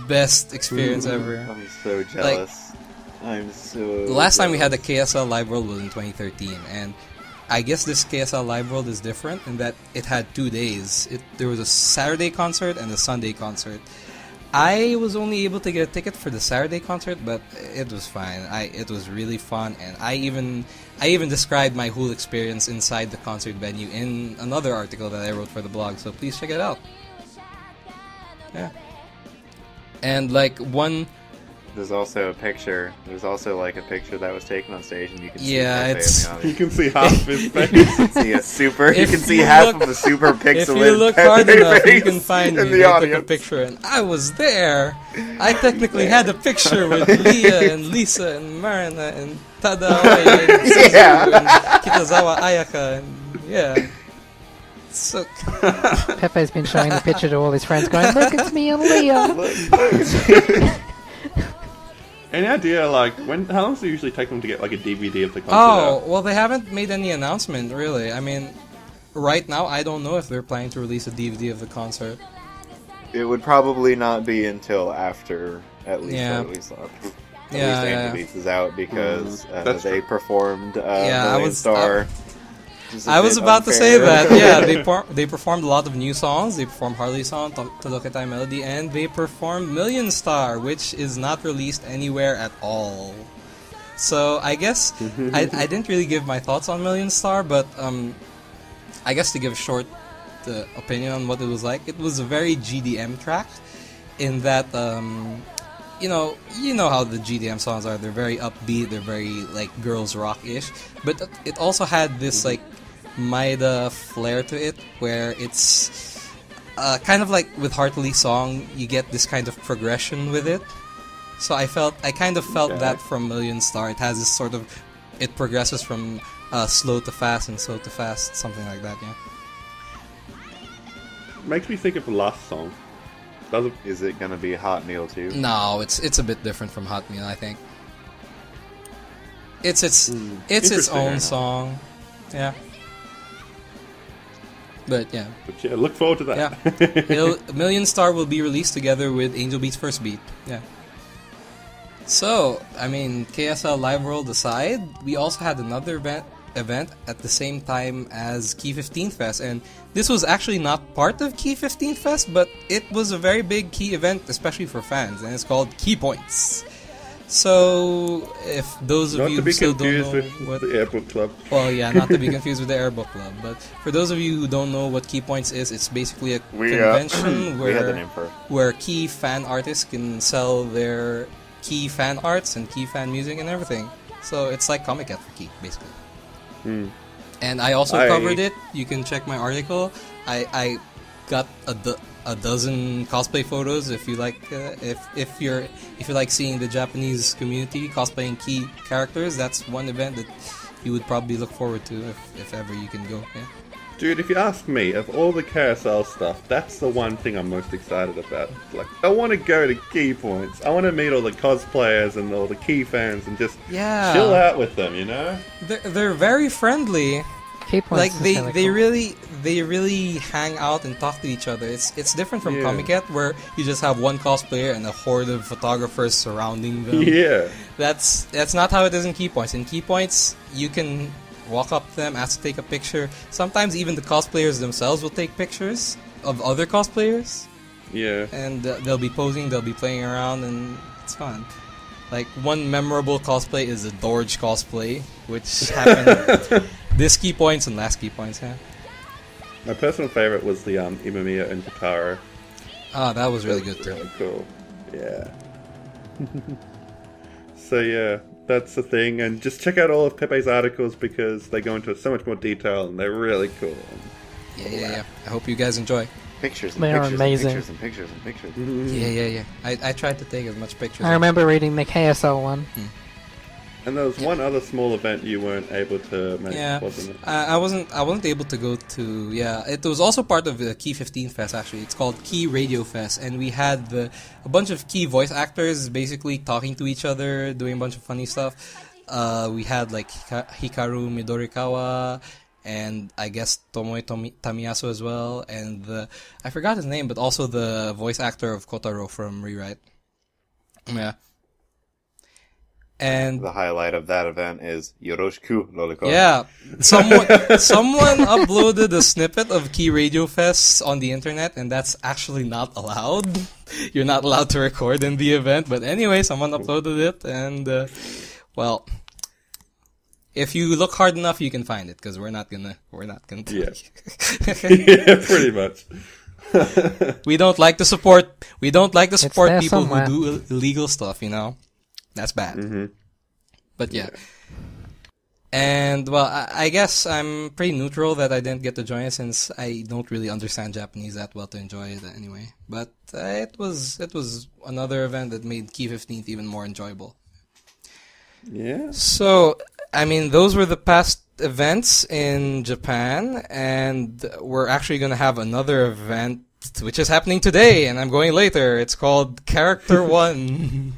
Best experience ever. I'm so jealous. I'm so. The last time we had the KSL Live World was in 2013, and I guess this KSL Live World is different in that it had 2 days. There was a Saturday concert and a Sunday concert. I was only able to get a ticket for the Saturday concert, but it was fine. It was really fun, and I even described my whole experience inside the concert venue in another article that I wrote for the blog. So please check it out. Yeah. And like one. There's also a picture. There's also like a picture that was taken on stage, and you can see Yeah, Pepe it's- in the You audience. can see half of his face. You can see a super. You If can see you half look- of a super pixelated. If you look Pepe hard enough, you face can find me. in I the took a audience. picture, and I was there. I technically had a picture with Leah and Lisa and Marina and Tadawa and Suzu and Kitazawa Ayaka, and yeah. So Pepe's been showing the picture to all his friends, going, "Look, it's me and Leah." Any idea, like, how long does it usually take them to get like a DVD of the concert oh out? well, they haven't made any announcement really. I mean, right now I don't know if they're planning to release a DVD of the concert. It would probably not be until after at least Yeah. At least Beats is out because That's they true. performed Yeah, Million Star. I was about to say that. Yeah, they performed a lot of new songs. They performed Harley's song, Todoketai Melody, and they performed Million Star, which is not released anywhere at all. So I guess I didn't really give my thoughts on Million Star, but I guess to give a short opinion on what it was like, it was a very GDM track in that you know how the GDM songs are. They're very upbeat. They're very like girls rock-ish, but it also had this like Maida flair to it, where it's kind of like with Hartley's song, you get this kind of progression with it. So I kind of felt that from Million Star. It has this sort of, it progresses from slow to fast and slow to fast, something like that. Yeah. Makes me think of the last song. Is it gonna be Hot Meal too? No, it's a bit different from Hot Meal, I think. It's its Interesting. own song. Yeah. But yeah. But yeah, look forward to that. Yeah. Million Star will be released together with Angel Beats First Beat. Yeah. So, I mean, KSL Live World aside, we also had another event at the same time as Key 15th Fest, and this was actually not part of Key 15th Fest, but it was a very big key event, especially for fans, and it's called Key Points. So, if those of Not you to who be still don't confused know with the Air Book Club. well, yeah, not to be confused with the Air Book Club, but for those of you who don't know what Key Points is, it's basically a convention We had the name for it. where key fan artists can sell their key fan arts and key fan music and everything. So it's like Comiket for Key, basically. And I also covered it. You can check my article. I got a dozen cosplay photos. If you like, if you like seeing the Japanese community cosplaying key characters, that's one event that you would probably look forward to if ever you can go. Yeah. Dude, if you ask me, of all the KSL stuff, that's the one thing I'm most excited about. Like, I want to go to Key Points. I want to meet all the cosplayers and all the Key fans and just chill out with them, you know? They're very friendly. Key Points Like is they kinda cool. they really hang out and talk to each other. It's different from Yeah. Comiket, where you just have one cosplayer and a horde of photographers surrounding them. Yeah. That's not how it is in Key Points. In Key Points, you can walk up to them, ask to take a picture. Sometimes even the cosplayers themselves will take pictures of other cosplayers. Yeah. And they'll be posing, they'll be playing around, and it's fun. Like, one memorable cosplay is a Dorge cosplay, which happened this key points and last key points, yeah. My personal favorite was the Imamiya and Jotaro. Oh, that was really good too. Really cool. Yeah. So yeah, that's the thing, and just check out all of Pepe's articles because they go into so much more detail and they're really cool. Yeah. I hope you guys enjoy. Pictures and They are pictures amazing. and pictures and pictures and pictures. Yeah. I tried to take as much pictures. I remember reading the KSL one. And there was one other small event you weren't able to make, wasn't it? I wasn't able to go to. Yeah, it was also part of the Key 15 Fest. Actually, it's called Key Radio Fes, and we had a bunch of Key voice actors basically talking to each other, doing a bunch of funny stuff. We had like Hikaru Midorikawa, and I guess Tomoe Tamiyasu as well, and I forgot his name, but also the voice actor of Kotaro from Rewrite. Yeah. And the highlight of that event is Yoroshiku Lolicon. Yeah, someone uploaded a snippet of Key Radio Fest on the internet, and that's actually not allowed. You're not allowed to record in the event, but anyway, someone uploaded it, and well, if you look hard enough, you can find it because we're not gonna. Yeah, yeah, pretty much. We don't like to support people somewhere. who do illegal stuff. You know. That's bad. Mm-hmm. But yeah. And, well, I guess I'm pretty neutral that I didn't get to join it since I don't really understand Japanese that well to enjoy it anyway. But it was another event that made Key 15th even more enjoyable. Yeah. So, I mean, those were the past events in Japan, and we're actually going to have another event which is happening today, and I'm going later. It's called Character 1.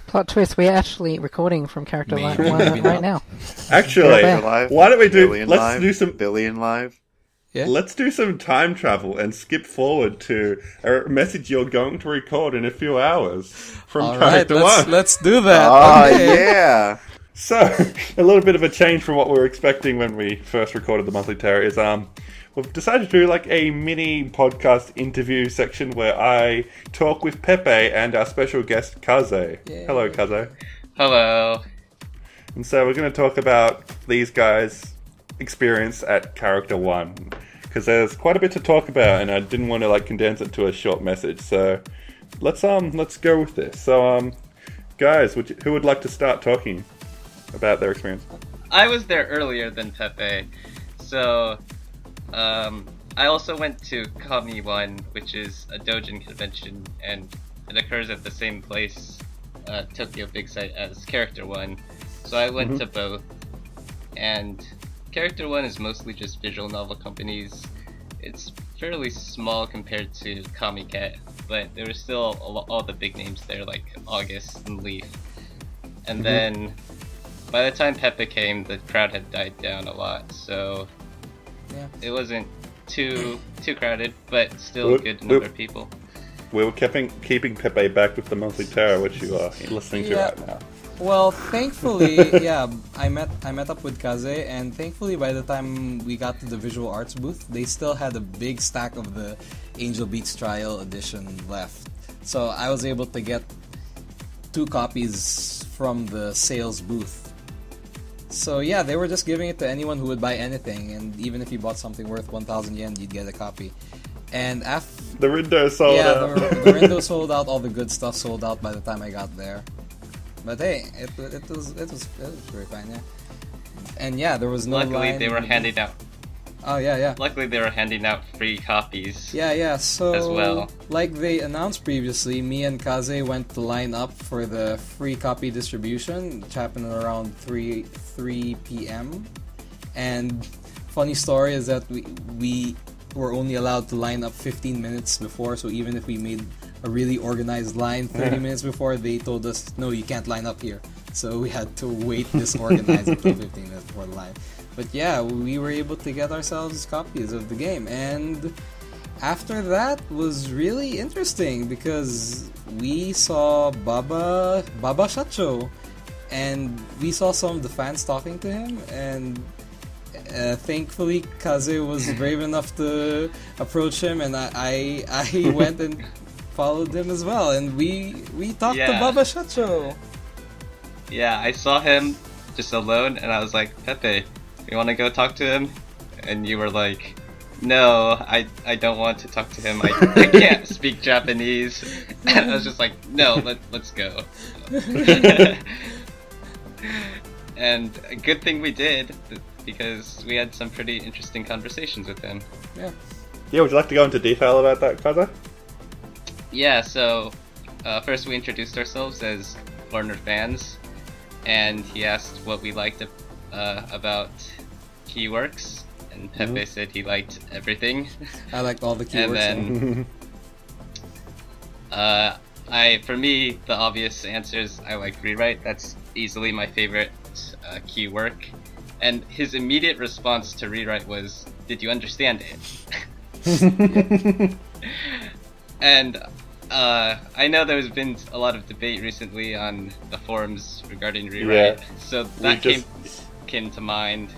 Plot twist, we're actually recording from Character Maybe, 1 maybe right not. now. Actually, Live, why don't we do? Billion Let's live, do some Billion Live. Yeah? Let's do some time travel and skip forward to a message you're going to record in a few hours from All right, Character 1. let's do that. Oh, Okay. yeah. So, a little bit of a change from what we were expecting when we first recorded the Monthly Terra is we've decided to do like a mini podcast interview section where I talk with Pepe and our special guest Kaze. Yay. Hello, Kaze. Hello. And so we're going to talk about these guys' experience at Character 1 because there's quite a bit to talk about, and I didn't want to like condense it to a short message. So let's go with this. So guys, who would like to start talking about their experience? I was there earlier than Pepe, so I also went to Kami 1, which is a doujin convention, and it occurs at the same place, Tokyo Big Sight, as Character 1. So I went to both, and Character 1 is mostly just visual novel companies. It's fairly small compared to Comiket, but there were still all the big names there, like August and Leaf. And then, by the time Pepe came, the crowd had died down a lot, so Yeah. it wasn't too crowded, but still a good number of people. We were keeping Pepe back with the Monthly Terra, which you are listening to right now. Well, thankfully, yeah, I met up with Kaze, and thankfully by the time we got to the visual arts booth, they still had a big stack of the Angel Beats Trial edition left. So I was able to get 2 copies from the sales booth. So yeah, they were just giving it to anyone who would buy anything, and even if you bought something worth 1,000 yen, you'd get a copy. And after The Rindou sold out. the Rindou sold out. All the good stuff sold out by the time I got there. But hey, it was very fine, yeah. And yeah, there was no Luckily, line they were handing out. Oh yeah. Luckily, they were handing out free copies. Yeah. So As well. like they announced previously, me and Kaze went to line up for the free copy distribution, which happened around 3 p.m. And funny story is that we were only allowed to line up 15 minutes before. So even if we made a really organized line 30 minutes before, they told us, no, you can't line up here. So we had to wait disorganized until 15 minutes before the line. But yeah, we were able to get ourselves copies of the game. And after that was really interesting because we saw Baba Shacho, and we saw some of the fans talking to him, and thankfully Kaze was brave enough to approach him, and I went and followed him as well, and we talked to Baba Shacho. Yeah, I saw him just alone, and I was like, Pepe, you want to go talk to him? And you were like, no, I don't want to talk to him. I can't speak Japanese. And I was just like, no, let's go. And a good thing we did, because we had some pretty interesting conversations with him. Yeah, would you like to go into detail about that, Kaza? Yeah, so first we introduced ourselves as Corner fans, and he asked what we liked about Keyworks, and Pepe said he liked everything. I liked all the keywords. And then, for me, the obvious answers, I like Rewrite. That's easily my favorite key work. And his immediate response to Rewrite was, "Did you understand it?" And I know there's been a lot of debate recently on the forums regarding Rewrite, so that came to mind,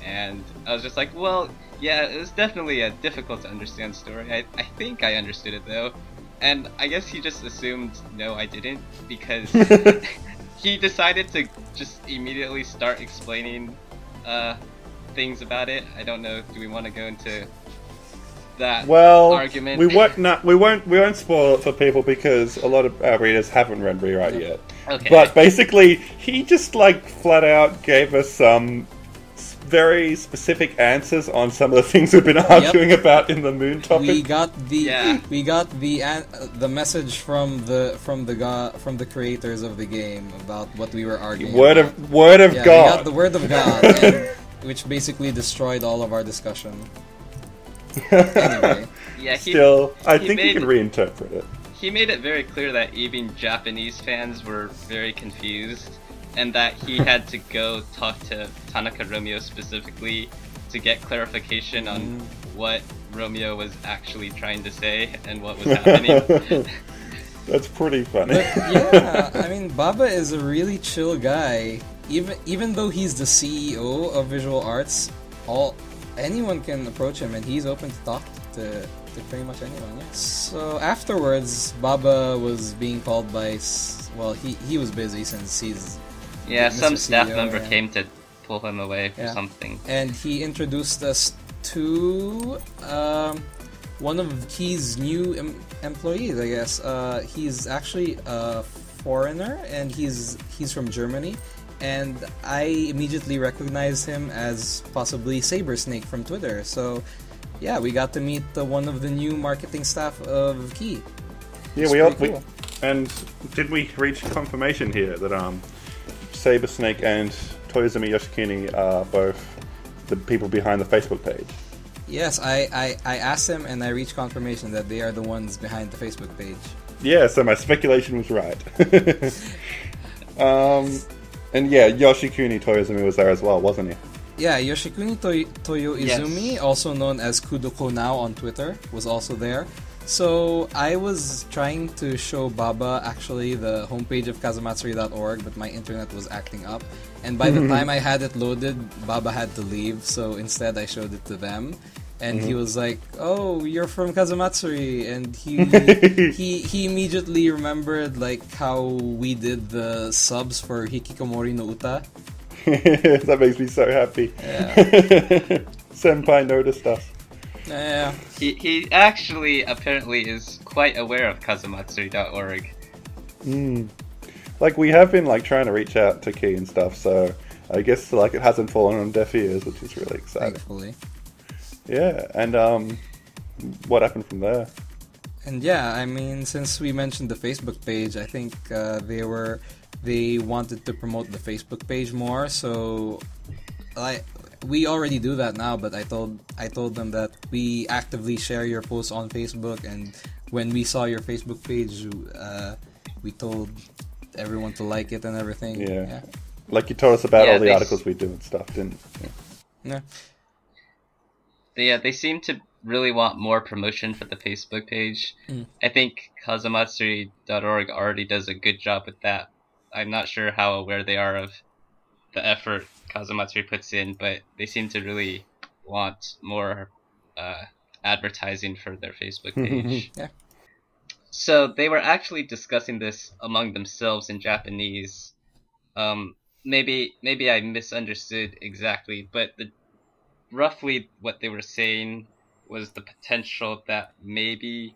and I was just like, well, yeah, it was definitely a difficult to understand story. I think I understood it though, and I guess he just assumed no, I didn't, because he decided to just immediately start explaining things about it. I don't know. Do we want to go into that argument? We won't spoil it for people because a lot of our readers haven't read Rewrite yet. Okay. But basically, he just flat out gave us some very specific answers on some of the things we've been arguing about in the moon topic. We got the message from the creators of the game about what we were arguing. Word of God. We got the word of God, which basically destroyed all of our discussion. Anyway, yeah, I think you can reinterpret it. He made it very clear that even Japanese fans were very confused, and that he had to go talk to Tanaka Romeo specifically to get clarification on what Romeo was actually trying to say and what was happening. That's pretty funny. But yeah, I mean, Baba is a really chill guy. Even though he's the CEO of Visual Arts, anyone can approach him, and he's open to talk to pretty much anyone. Yeah. So afterwards, Baba was being called by. Well, he was busy since he's. Yeah, some staff CEO, member came to pull him away for something. And he introduced us to one of his new employees, I guess. He's actually a foreigner, and he's from Germany. And I immediately recognized him as possibly Sabersnake from Twitter. So, yeah, we got to meet one of the new marketing staff of Key. Yeah, cool. And did we reach confirmation here that Sabersnake and Toyozumi Yoshikuni are both the people behind the Facebook page? Yes, I asked him, and I reached confirmation that they are the ones behind the Facebook page. Yeah, so my speculation was right. And yeah, Yoshikuni Toyozumi was there as well, wasn't he? Yeah, Yoshikuni Toyo Izumi, also known as Kudoko Now on Twitter, was also there. So I was trying to show Baba actually the homepage of kazumatsuri.org, but my internet was acting up. And by the time I had it loaded, Baba had to leave, so instead I showed it to them. And he was like, "Oh, you're from Kazumatsuri," and he immediately remembered how we did the subs for Hikikomori no Uta. That makes me so happy. Yeah. Senpai noticed us. Yeah. He actually apparently is quite aware of kazumatsuri.org. We have been trying to reach out to Key and stuff, so I guess it hasn't fallen on deaf ears, which is really exciting. Thankfully. Yeah, and what happened from there? And yeah, I mean, since we mentioned the Facebook page, I think they wanted to promote the Facebook page more. So, we already do that now. But I told them that we actively share your posts on Facebook, and when we saw your Facebook page, we told everyone to like it and everything. Yeah. You told us about all the articles we do and stuff, didn't you? Yeah. Yeah, they seem to really want more promotion for the Facebook page. I think kazumatsuri.org already does a good job with that. I'm not sure how aware they are of the effort Kazumatsuri puts in, but they seem to really want more advertising for their Facebook page. Yeah. So they were actually discussing this among themselves in Japanese. Maybe I misunderstood exactly, but roughly what they were saying was the potential that maybe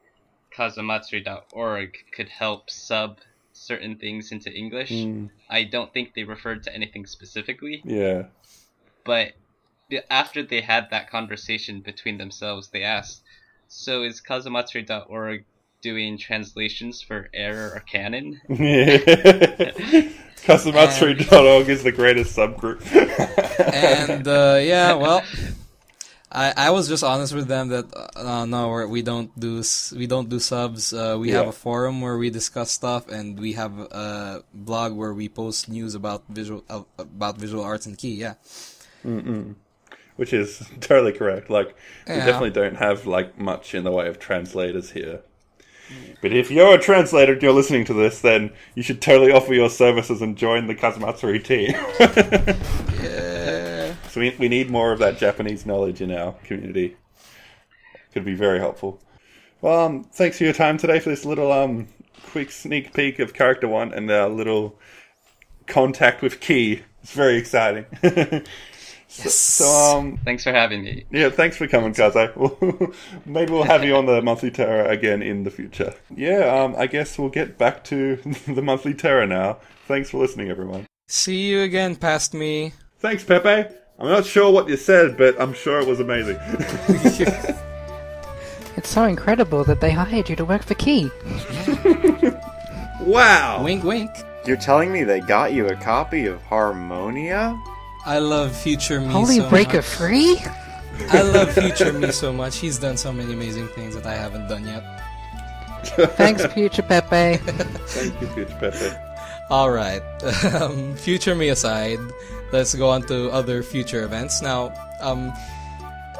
Kazumatsuri.org could help sub certain things into English. I don't think they referred to anything specifically. Yeah. But after they had that conversation between themselves, they asked, so is Kazumatsuri.org doing translations for error or canon? Kazumatsuri.org is the greatest subgroup. And yeah, well, I was just honest with them that no, we don't do subs. We have a forum where we discuss stuff, and we have a blog where we post news about visual arts and key. Yeah. Which is totally correct. Like, we definitely don't have like much in the way of translators here. But if you're a translator and you're listening to this, then you should totally offer your services and join the Kazumatsuri team. Yeah. So we need more of that Japanese knowledge in our community. Could be very helpful. Well, thanks for your time today for this little quick sneak peek of Character 1 and our little contact with Key. It's very exciting. Yes. So, thanks for having me. Yeah, thanks for coming, Kaze. Maybe we'll have you on the Monthly Terra again in the future. Yeah, I guess we'll get back to the Monthly Terra now. Thanks for listening, everyone. See you again, past me. Thanks, Pepe. I'm not sure what you said, but I'm sure it was amazing. It's so incredible that they hired you to work for Key. Wow! Wink, wink. You're telling me they got you a copy of Harmonia? I love Future Me Holy so Breaker much. free? I love Future Me so much. He's done so many amazing things that I haven't done yet. Thanks, Future Pepe. Thank you, Future Pepe. Alright, Future Me aside, let's go on to other future events. Now,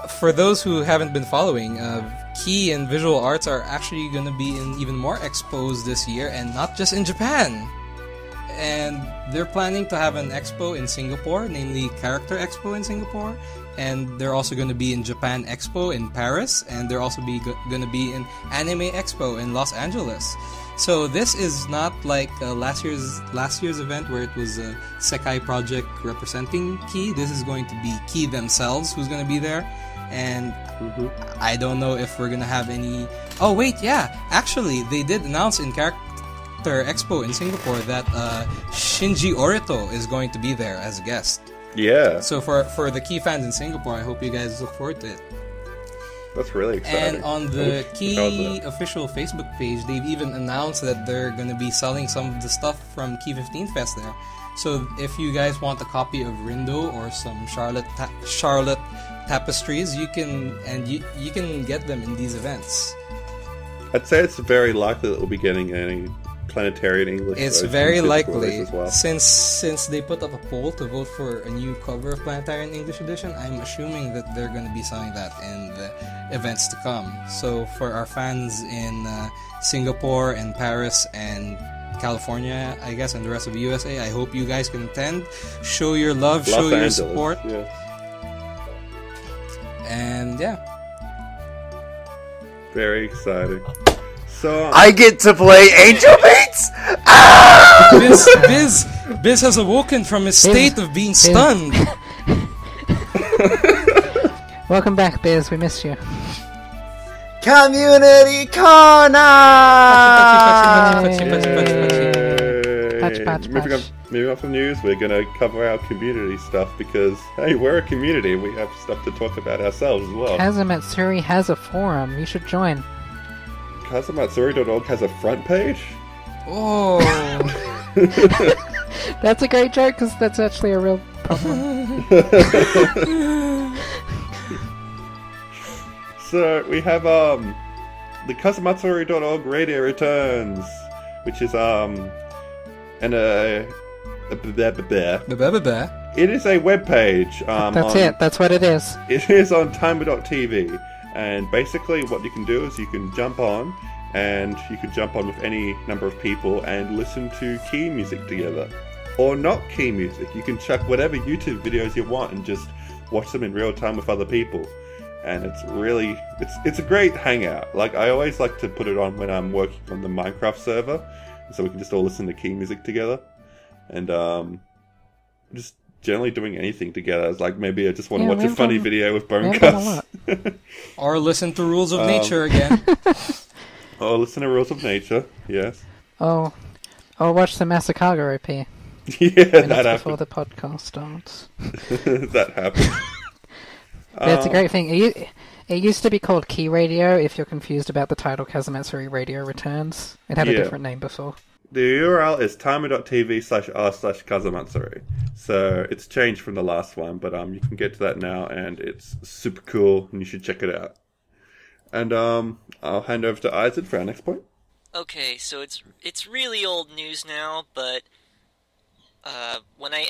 for those who haven't been following, Key and Visual Arts are actually going to be in even more expos this year, and not just in Japan. And they're planning to have an expo in Singapore, namely Character Expo in Singapore, and they're also going to be in Japan Expo in Paris, and they're also going to be in Anime Expo in Los Angeles. So this is not like last year's event where it was a Sekai project representing Key. This is going to be Key themselves who's going to be there, and I don't know if we're going to have any... Oh wait, yeah, actually they did announce in Character Expo in Singapore that Shinji Orito is going to be there as a guest. Yeah. So for the Key fans in Singapore, I hope you guys look forward to it. That's really exciting. And on the Key official Facebook page, they've even announced that they're going to be selling some of the stuff from Key 15 Fest there. So if you guys want a copy of Rindou or some Charlotte tapestries, you can get them in these events. I'd say it's very likely that we'll be getting any planetarian English. It's very likely, as well. Since they put up a poll to vote for a new cover of Planetarian English Edition, I'm assuming that they're going to be selling that in the events to come. So for our fans in Singapore and Paris and California, I guess, and the rest of the USA, I hope you guys can attend, show your love, show your support. Yeah. And yeah. Very exciting. So, I get to play Angel Beats! Ah! Biz has awoken from his state of being stunned. Welcome back, Biz. We missed you. Community Corner! Patch. Moving on from news, we're going to cover our community stuff because, hey, we're a community and we have stuff to talk about ourselves as well. Kazumatsuri has a forum. You should join. Kazumatsuri.org has a front page? Oh. That's a great joke because that's actually a real problem. So we have the Kazumatsuri.org radio returns, which is it is a web page. That's it. That's what it is. It is on timer.tv, and basically what you can do is you can jump on and you can jump on with any number of people and listen to key music together. Or not key music. You can chuck whatever YouTube videos you want and just watch them in real time with other people. And it's really, it's a great hangout. Like, I always like to put it on when I'm working on the Minecraft server, so we can just all listen to key music together. And just generally doing anything together. It's like, maybe I just want to watch a funny video with Bonecast. Or listen to Rules of Nature again. Or listen to Rules of Nature, yes. Or watch the Masakaga OP. Yeah, that happened. Before the podcast starts. That happened. It's a great thing. It used to be called Key Radio, if you're confused about the title Kazamatsuri Radio Returns. It had a different name before. The URL is timer.tv/r/Kazamatsuri. So it's changed from the last one, but you can get to that now, and it's super cool, and you should check it out. And I'll hand over to Isaac for our next point. Okay, so it's really old news now, but when I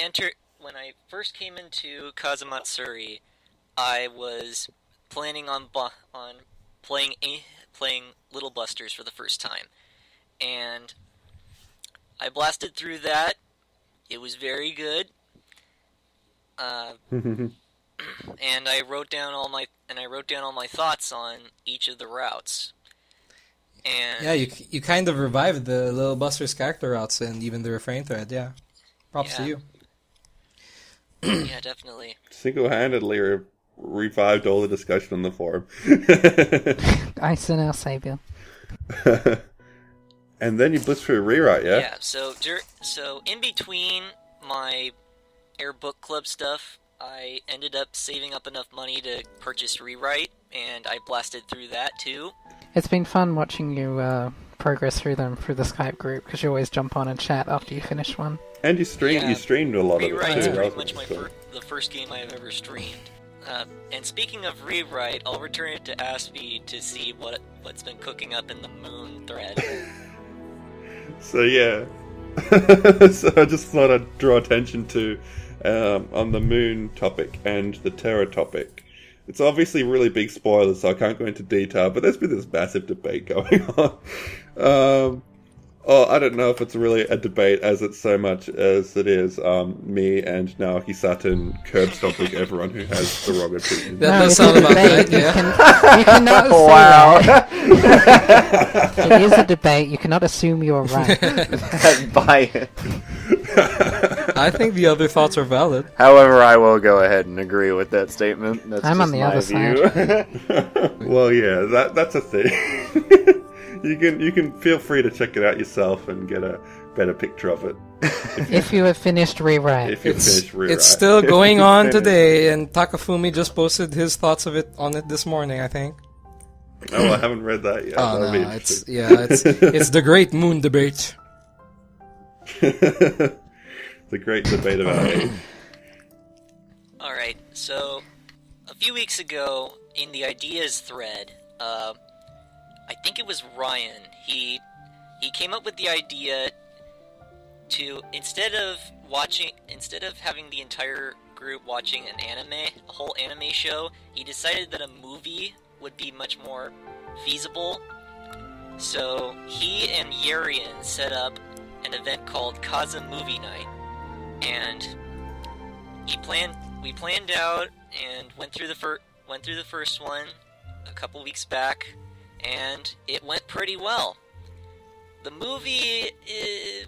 first came into Kazamatsuri, I was planning on playing Little Busters for the first time, and I blasted through that. It was very good, and I wrote down all my thoughts on each of the routes. And yeah, you kind of revived the Little Busters character routes and even the refrain thread. Yeah, props to you. Yeah, definitely. Single-handedly revived all the discussion on the forum. Ice and our savior. And then you blitzed through a rewrite, yeah? Yeah, so in between my Air Book Club stuff, I ended up saving up enough money to purchase Rewrite, and I blasted through that too. It's been fun watching you progress through them through the Skype group, because you always jump on and chat after you finish one. And you streamed a lot of it too. Rewrite is pretty much the first game I have ever streamed. And speaking of Rewrite, I'll return it to Aspie to see what's been cooking up in the Moon thread. So yeah, so I just thought I'd draw attention to on the Moon topic and the Terra topic. It's obviously really big spoilers, so I can't go into detail, but there's been this massive debate going on. I don't know if it's really a debate as it's so much as it is me and Naoki Saturn curb stomping everyone who has the wrong opinion. That does sound about right, yeah. You cannot say that. It is a debate. You cannot assume you're right. Buy it. I think the other thoughts are valid. However, I will go ahead and agree with that statement. That's I'm just on the my other view. side. Well, yeah, that's a thing. You can feel free to check it out yourself and get a better picture of it. If you have finished Rewrite. It's still going on today, and Takafumi just posted his thoughts on it this morning, I think. Oh, I haven't read that yet. Oh, no, it's the great Moon debate. The great debate about age. Alright, so a few weeks ago, in the ideas thread, I think it was Ryan, he came up with the idea to, instead of having the entire group watching a whole anime show, he decided that a movie would be much more feasible. So he and Yarian set up an event called Kaza Movie Night, and we planned out and went through the first one a couple weeks back, and it went pretty well. The movie, it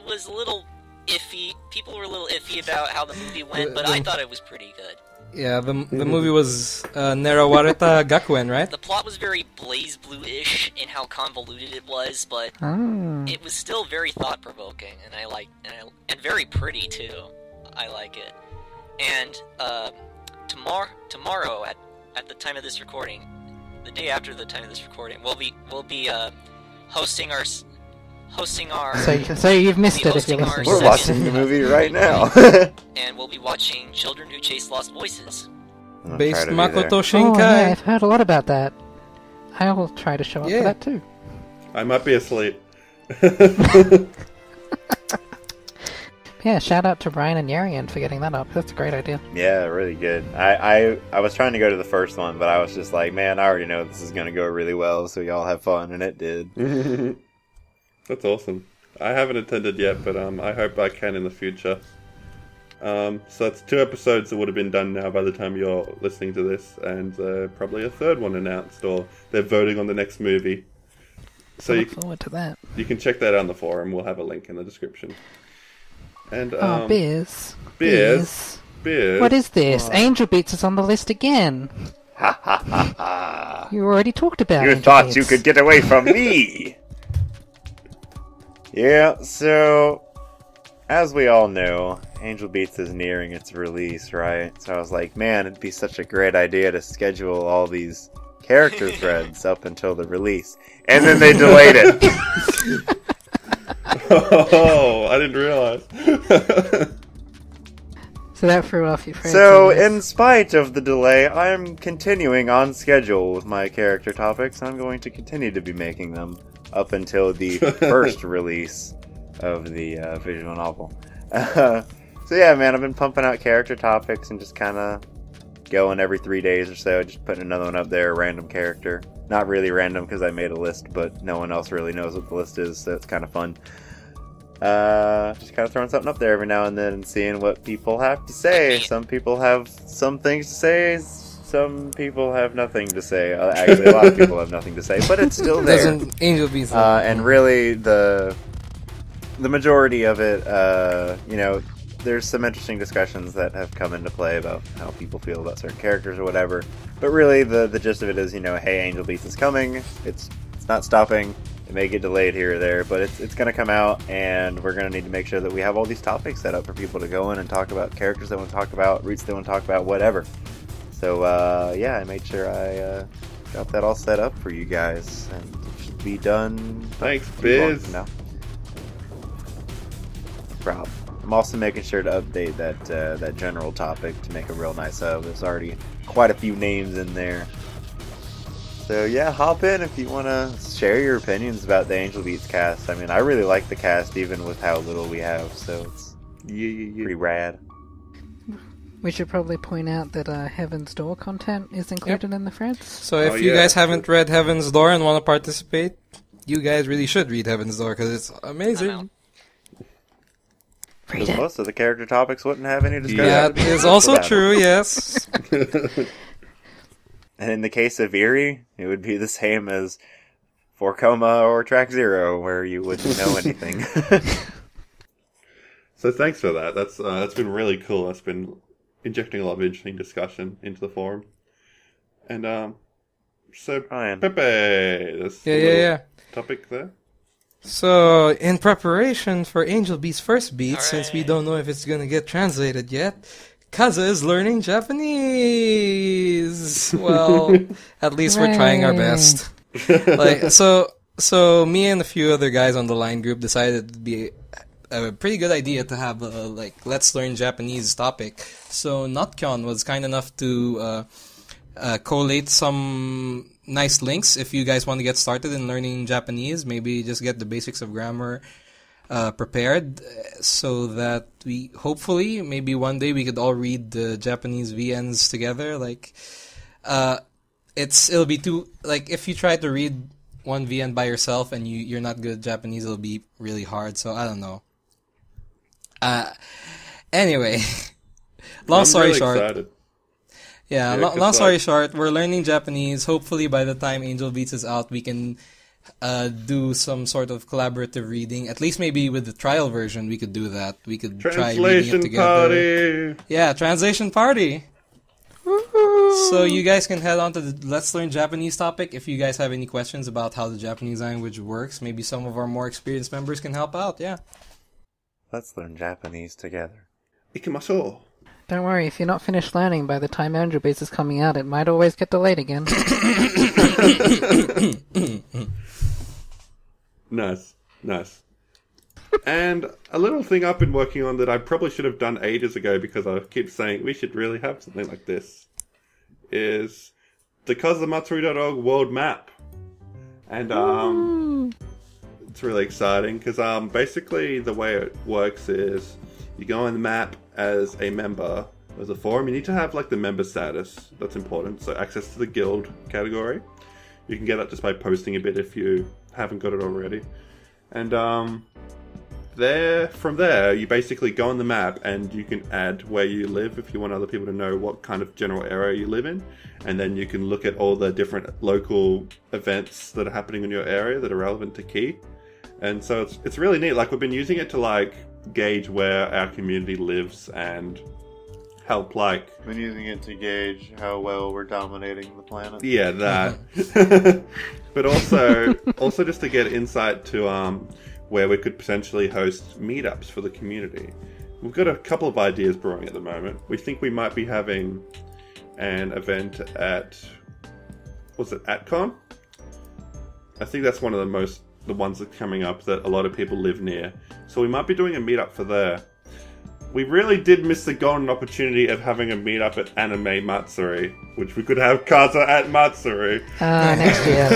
was a little iffy. People were a little iffy about how the movie went, but I thought it was pretty good. Yeah, the movie was Nerawareta Gakuen, right? The plot was very Blaze Blue-ish in how convoluted it was, but it was still very thought-provoking, and and very pretty too. I like it. And tomorrow at the time of this recording, the day after the time of this recording, we'll be hosting our. So you've missed it if you're listening. We're watching the movie right now. And we'll be watching Children Who Chase Lost Voices. Based Makoto Oh, Shinkai. yeah, I've heard a lot about that. I will try to show up for that too. I might be asleep. Yeah, shout out to Brian and Yarian for getting that up. That's a great idea. Yeah, really good. I was trying to go to the first one, but I was just like, man, I already know this is going to go really well, so y'all have fun, and it did. That's awesome. I haven't attended yet, but I hope I can in the future. So that's 2 episodes that would have been done now by the time you're listening to this, and probably a 3rd one announced, or they're voting on the next movie. So I look forward to that. You can check that out on the forum. We'll have a link in the description. And Beers. Beers. What is this? Angel Beats is on the list again. Ha ha ha ha. You already talked about it. You thought you could get away from me! Yeah, so, as we all know, Angel Beats is nearing its release, right? So I was like, man, it'd be such a great idea to schedule all these character threads up until the release. And then they delayed it. Oh, I didn't realize. So that threw off your friends. So, in spite of the delay, I'm continuing on schedule with my character topics. I'm going to continue to be making them up until the first release of the visual novel. So yeah, man, I've been pumping out character topics and just kind of going every 3 days or so, just putting another one up there, random character. Not really random because I made a list, but no one else really knows what the list is, so it's kind of fun. Just kind of throwing something up there every now and then and seeing what people have to say. Some people have some things to say, some people have nothing to say. Actually, a lot of people have nothing to say, but it's still there. Angel Beats. And really, the majority of it, you know, there's some interesting discussions that have come into play about how people feel about certain characters or whatever. But really, the gist of it is, you know, hey, Angel Beats is coming. It's not stopping. It may get delayed here or there, but it's going to come out, and we're going to need to make sure that we have all these topics set up for people to go in and talk about characters they want to talk about, roots they want to talk about, whatever. So, yeah, I made sure I got that all set up for you guys, and it should be done. Thanks, Biz. No problem. I'm also making sure to update that general topic to make a real nice hub. There's already quite a few names in there. So yeah, hop in if you want to share your opinions about the Angel Beats cast. I mean, I really like the cast even with how little we have, so it's pretty rad. We should probably point out that Heaven's Door content is included in the threads. So if you guys haven't read Heaven's Door and want to participate, you guys really should read Heaven's Door because it's amazing. Because most of the character topics wouldn't have any discussion. Yeah, that is also true, yes. And in the case of Eerie, it would be the same as For Coma or Track Zero, where you wouldn't know anything. So thanks for that. That's been really cool. That's been injecting a lot of interesting discussion into the forum. And so Pepe, there's a topic there. So, in preparation for Angel Beats' first beat, since we don't know if it's gonna get translated yet, Kaza is learning Japanese. Well, at least we're trying our best. So me and a few other guys on the line group decided it'd be a pretty good idea to have a let's learn Japanese topic. So Notkyon was kind enough to collate some nice links if you guys want to get started in learning Japanese. Maybe just get the basics of grammar prepared so that we hopefully maybe one day we could all read the Japanese VNs together. It'll be too if you try to read one VN by yourself and you're not good at Japanese, it'll be really hard. So I don't know. Anyway, long story short. Excited. Yeah, long story short, we're learning Japanese. Hopefully by the time Angel Beats is out, we can do some sort of collaborative reading. At least maybe with the trial version, we could do that. We could try reading it together. Party. Yeah, translation party. Woo-hoo. So you guys can head on to the Let's Learn Japanese topic. If you guys have any questions about how the Japanese language works, maybe some of our more experienced members can help out. Yeah. Let's learn Japanese together. Ikimashou. Don't worry, if you're not finished learning by the time Angel Beats is coming out, it might always get delayed again. Nice. And a little thing I've been working on that I probably should have done ages ago because I keep saying we should really have something like this is the Kazumatsuri.org world map. And it's really exciting because basically the way it works is You go on the map as a member of the forum. You need to have like the member status. That's important. So access to the guild category. You can get that just by posting a bit if you haven't got it already. And from there, you basically go on the map and you can add where you live if you want other people to know what kind of general area you live in. And then you can look at all the different local events that are happening in your area that are relevant to Key. And so it's really neat. Like, we've been using it to like gauge where our community lives and help like... Been using it to gauge how well we're dominating the planet. Yeah, that. But also just to get insight to where we could potentially host meetups for the community. We've got a couple of ideas brewing at the moment. We think we might be having an event at... Was it AtCon? I think that's one of the ones that are coming up that a lot of people live near. So we might be doing a meetup for there. We really did miss the golden opportunity of having a meetup at Anime Matsuri, which we could have Kaza at Matsuri. Next year.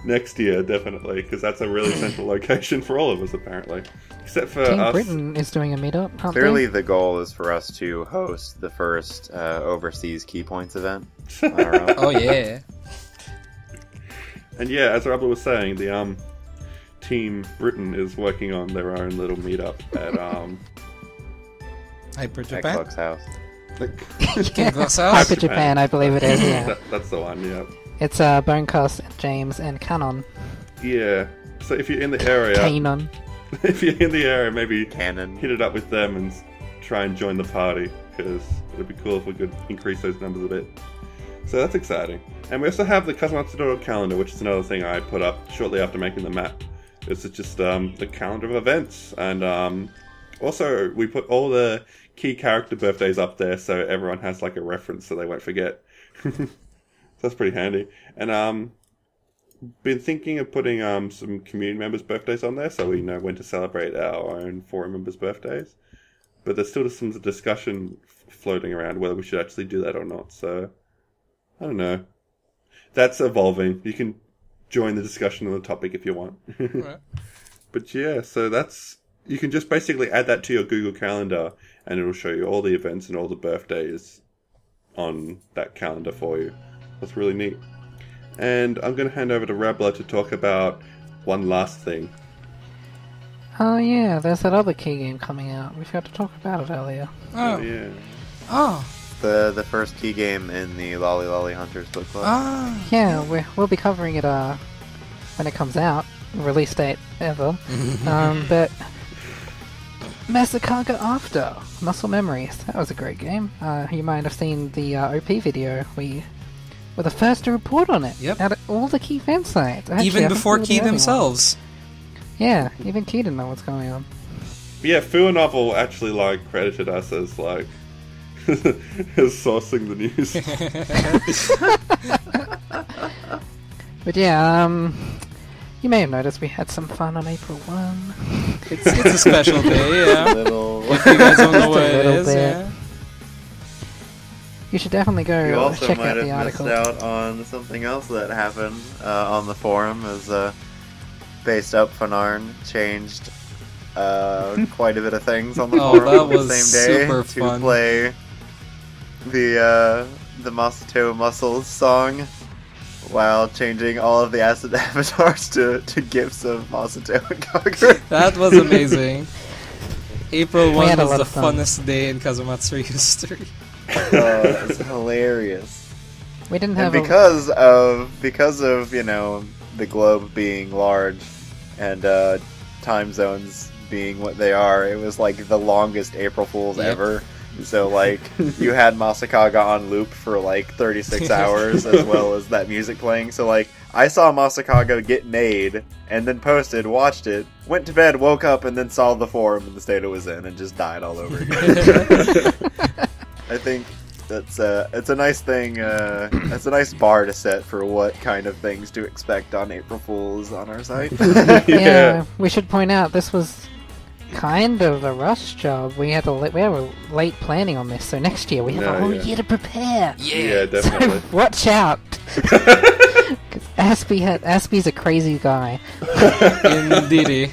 Next year, definitely, because that's a really central location for all of us, apparently. Except for Team us. Britain is doing a meetup, aren't Clearly, they? the goal is for us to host the first overseas key points event. Oh yeah. And yeah, as Rabla was saying, the Team Britain is working on their own little meetup at Hyper At Japan. Cluck's house. Gluck's house? Hyper Japan, I believe it is, yeah. That's the one, yeah. It's Bonecast, James, and Canon. Yeah. So if you're in the area, Canon. if you're in the area, maybe Canon. hit it up with them and try and join the party, because it'd be cool if we could increase those numbers a bit. So that's exciting. And we also have the Kazumatsu Dodo calendar, which is another thing I put up shortly after making the map. It's just the calendar of events. And also, we put all the key character birthdays up there so everyone has like a reference so they won't forget. So that's pretty handy. And been thinking of putting some community members' birthdays on there so we know when to celebrate our own forum members' birthdays. But there's still some discussion floating around whether we should actually do that or not. So, I don't know. That's evolving. You can join the discussion on the topic if you want. Right. But yeah, so that's... You can just basically add that to your Google Calendar and it'll show you all the events and all the birthdays on that calendar for you. That's really neat. And I'm going to hand over to Rabla to talk about one last thing. Oh yeah, there's that other key game coming out. We forgot to talk about it earlier. Oh. Yeah. Oh. The first key game in the Lolly Lolly Hunters book club. Ah. Yeah, we'll be covering it when it comes out. Release date ever. But Masakaga After Muscle Memories. That was a great game. You might have seen the OP video. We were the first to report on it. Yep. Out of all the Key fan sites. Actually, I Even think before we were Key the only themselves. one. Yeah, even Key didn't know what's going on. But yeah, Fu and Novel actually credited us as as sourcing the news. But yeah, you may have noticed we had some fun on April 1. It's a special day, yeah. Little. If you guys don't know what Just a it little is, bit. yeah. You should definitely You go also check might out have the article. missed out on something else that happened on the forum. As Based Up Fanarn changed quite a bit of things on the Oh, forum that on the was same day super to fun. play the Masato Muscles song while changing all of the asset avatars to gifs of Masato and Kagura. That was amazing. April We 1 had a was lot the of fun. funnest day in Kazumatsu history. It was hilarious. We didn't And have because of the globe being large and time zones being what they are, it was like the longest April Fools Yep. ever. So you had Masakaga on loop for 36 hours as well as that music playing. So I saw Masakaga get made and then posted, watched it, went to bed, woke up, and then saw the forum in the state it was in and just died all over again. I think it's a nice thing. It's a nice bar to set for what kind of things to expect on April Fools on our site. Yeah, we should point out this was kind of a rush job. We had late planning on this, so next year we have a whole year to prepare. Yeah, definitely. So watch out. Because Aspie's a crazy guy. Indeed.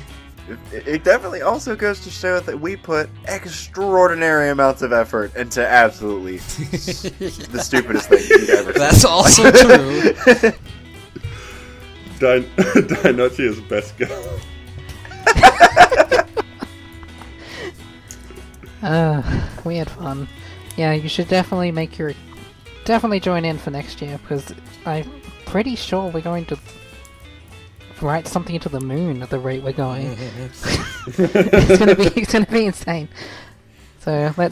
it definitely also goes to show that we put extraordinary amounts of effort into absolutely the stupidest thing you've ever seen. That's also true. Dainochi is best girl. We had fun. Yeah, you should definitely join in for next year, because I'm pretty sure we're going to write something to the moon at the rate we're going. It's gonna be insane. So I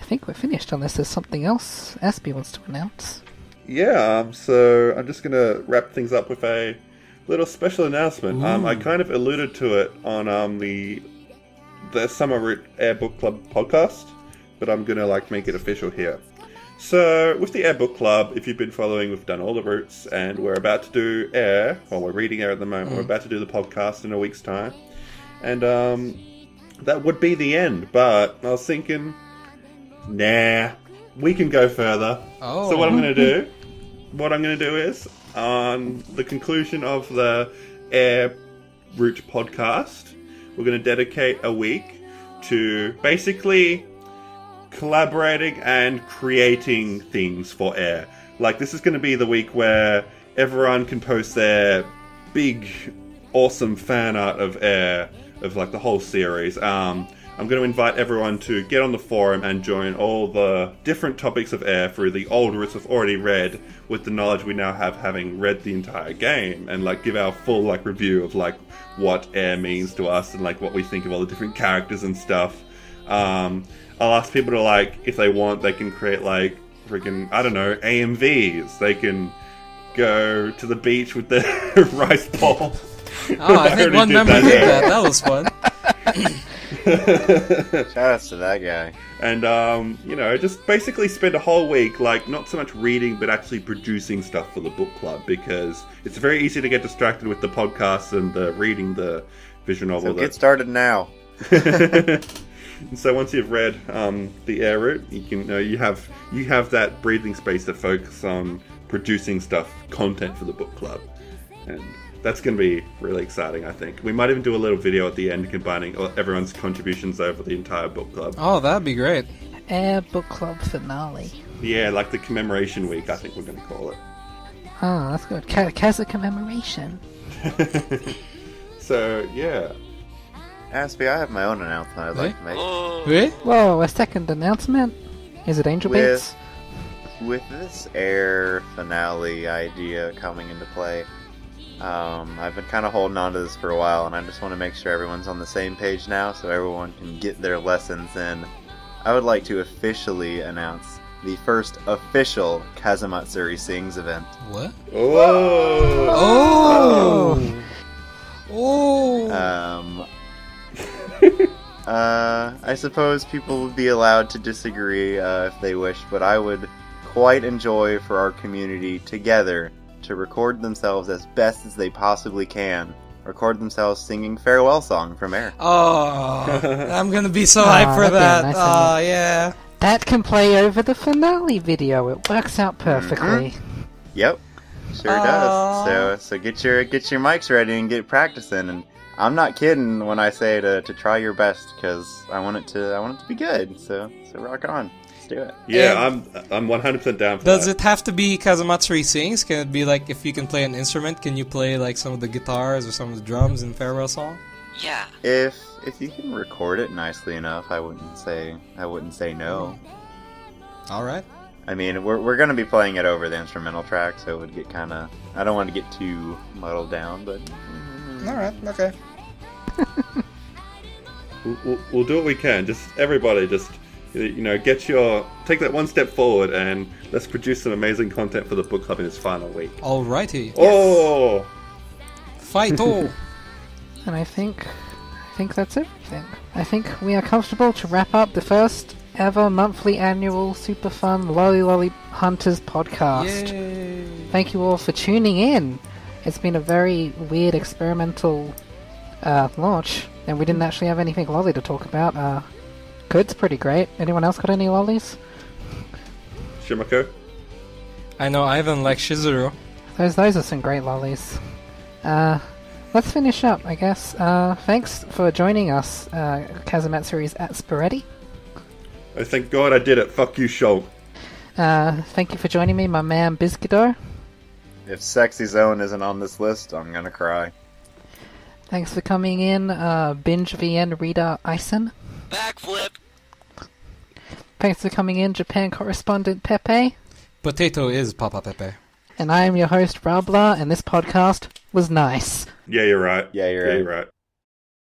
think we're finished unless there's something else Aspie wants to announce. Yeah, so I'm just gonna wrap things up with a little special announcement. I kind of alluded to it on the Summer Route Air Book Club podcast, but I'm gonna make it official here. So, with the Air Book Club, if you've been following, we've done all the routes, and we're about to do Air, we're reading Air at the moment, we're about to do the podcast in a week's time, and that would be the end, but I was thinking, nah, we can go further. Oh. So what I'm going to do is, on the conclusion of the Air Route podcast, we're going to dedicate a week to basically collaborating and creating things for Air. This is going to be the week where everyone can post their big, awesome fan art of Air, of the whole series. I'm going to invite everyone to get on the forum and join all the different topics of Air through the old routes we've already read, with the knowledge we now have having read the entire game, and give our full review of what Air means to us and what we think of all the different characters and stuff. I'll ask people to, if they want, they can create, freaking, I don't know, AMVs. They can go to the beach with their rice bowl. Oh, I think one member did that. That was fun. Shoutouts to that guy. And, just basically spend a whole week, not so much reading, but actually producing stuff for the book club, because it's very easy to get distracted with the podcasts and the reading the visual novel. So get started now. And so once you've read the Air route, you can you have that breathing space to focus on producing content for the book club, and that's going to be really exciting. I think we might even do a little video at the end combining everyone's contributions over the entire book club. Oh, that'd be great. Air Book Club finale. Yeah, the commemoration week, I think we're going to call it. Oh, that's good. Kazaa commemoration. So yeah. Aspie, I have my own announcement I'd like to make. Really? Whoa, a second announcement? Is it Angel Beats? With this Air finale idea coming into play, I've been kind of holding on to this for a while, and I just want to make sure everyone's on the same page now so everyone can get their lessons in. I would like to officially announce the first official Kazumatsuri Sings event. What? Oh! I suppose people would be allowed to disagree if they wish, but I would quite enjoy for our community together to record themselves as best as they possibly can. Record themselves singing Farewell Song from Air. Oh, I'm gonna be so hyped for that. Nice yeah. That can play over the finale video. It works out perfectly. Mm-hmm. Yep, sure does. So get your mics ready and get practicing. And I'm not kidding when I say to try your best, because I want it to be good. So rock on. Let's do it. Yeah, I'm 100% down for Does that. it have to be Kazumatsuri Sings? Can it be if you can play an instrument, can you play some of the guitars or some of the drums in Farewell Song? Yeah. If you can record it nicely enough, I wouldn't say no. All right. I mean, we're going to be playing it over the instrumental track, so it would get kind of... I don't want to get too muddled down, but... All right, okay. We'll do what we can. Just everybody, take that one step forward, and let's produce some amazing content for the book club in its final week. Alrighty. Oh! Fight-o! And I think that's everything. I think we are comfortable to wrap up the first ever monthly annual super fun Lolly Lolly Hunters podcast. Yay. Thank you all for tuning in. It's been a very weird experimental launch, and we didn't actually have anything lolly to talk about. Good's pretty great. Anyone else got any lollies? Shimako? I know Ivan likes Shizuru. Those are some great lollies. let's finish up, I guess. Thanks for joining us, Kazumatsu's at Sporetti. Oh, thank God I did it. Fuck you, show. Thank you for joining me, my man Bizkido. If Sexy Zone isn't on this list, I'm gonna cry. Thanks for coming in, Binge VN Reader Ison. Backflip! Thanks for coming in, Japan correspondent Pepe. Potato is Papa Pepe. And I am your host, Rabla, and this podcast was nice. Yeah, you're right. Yeah, you're right.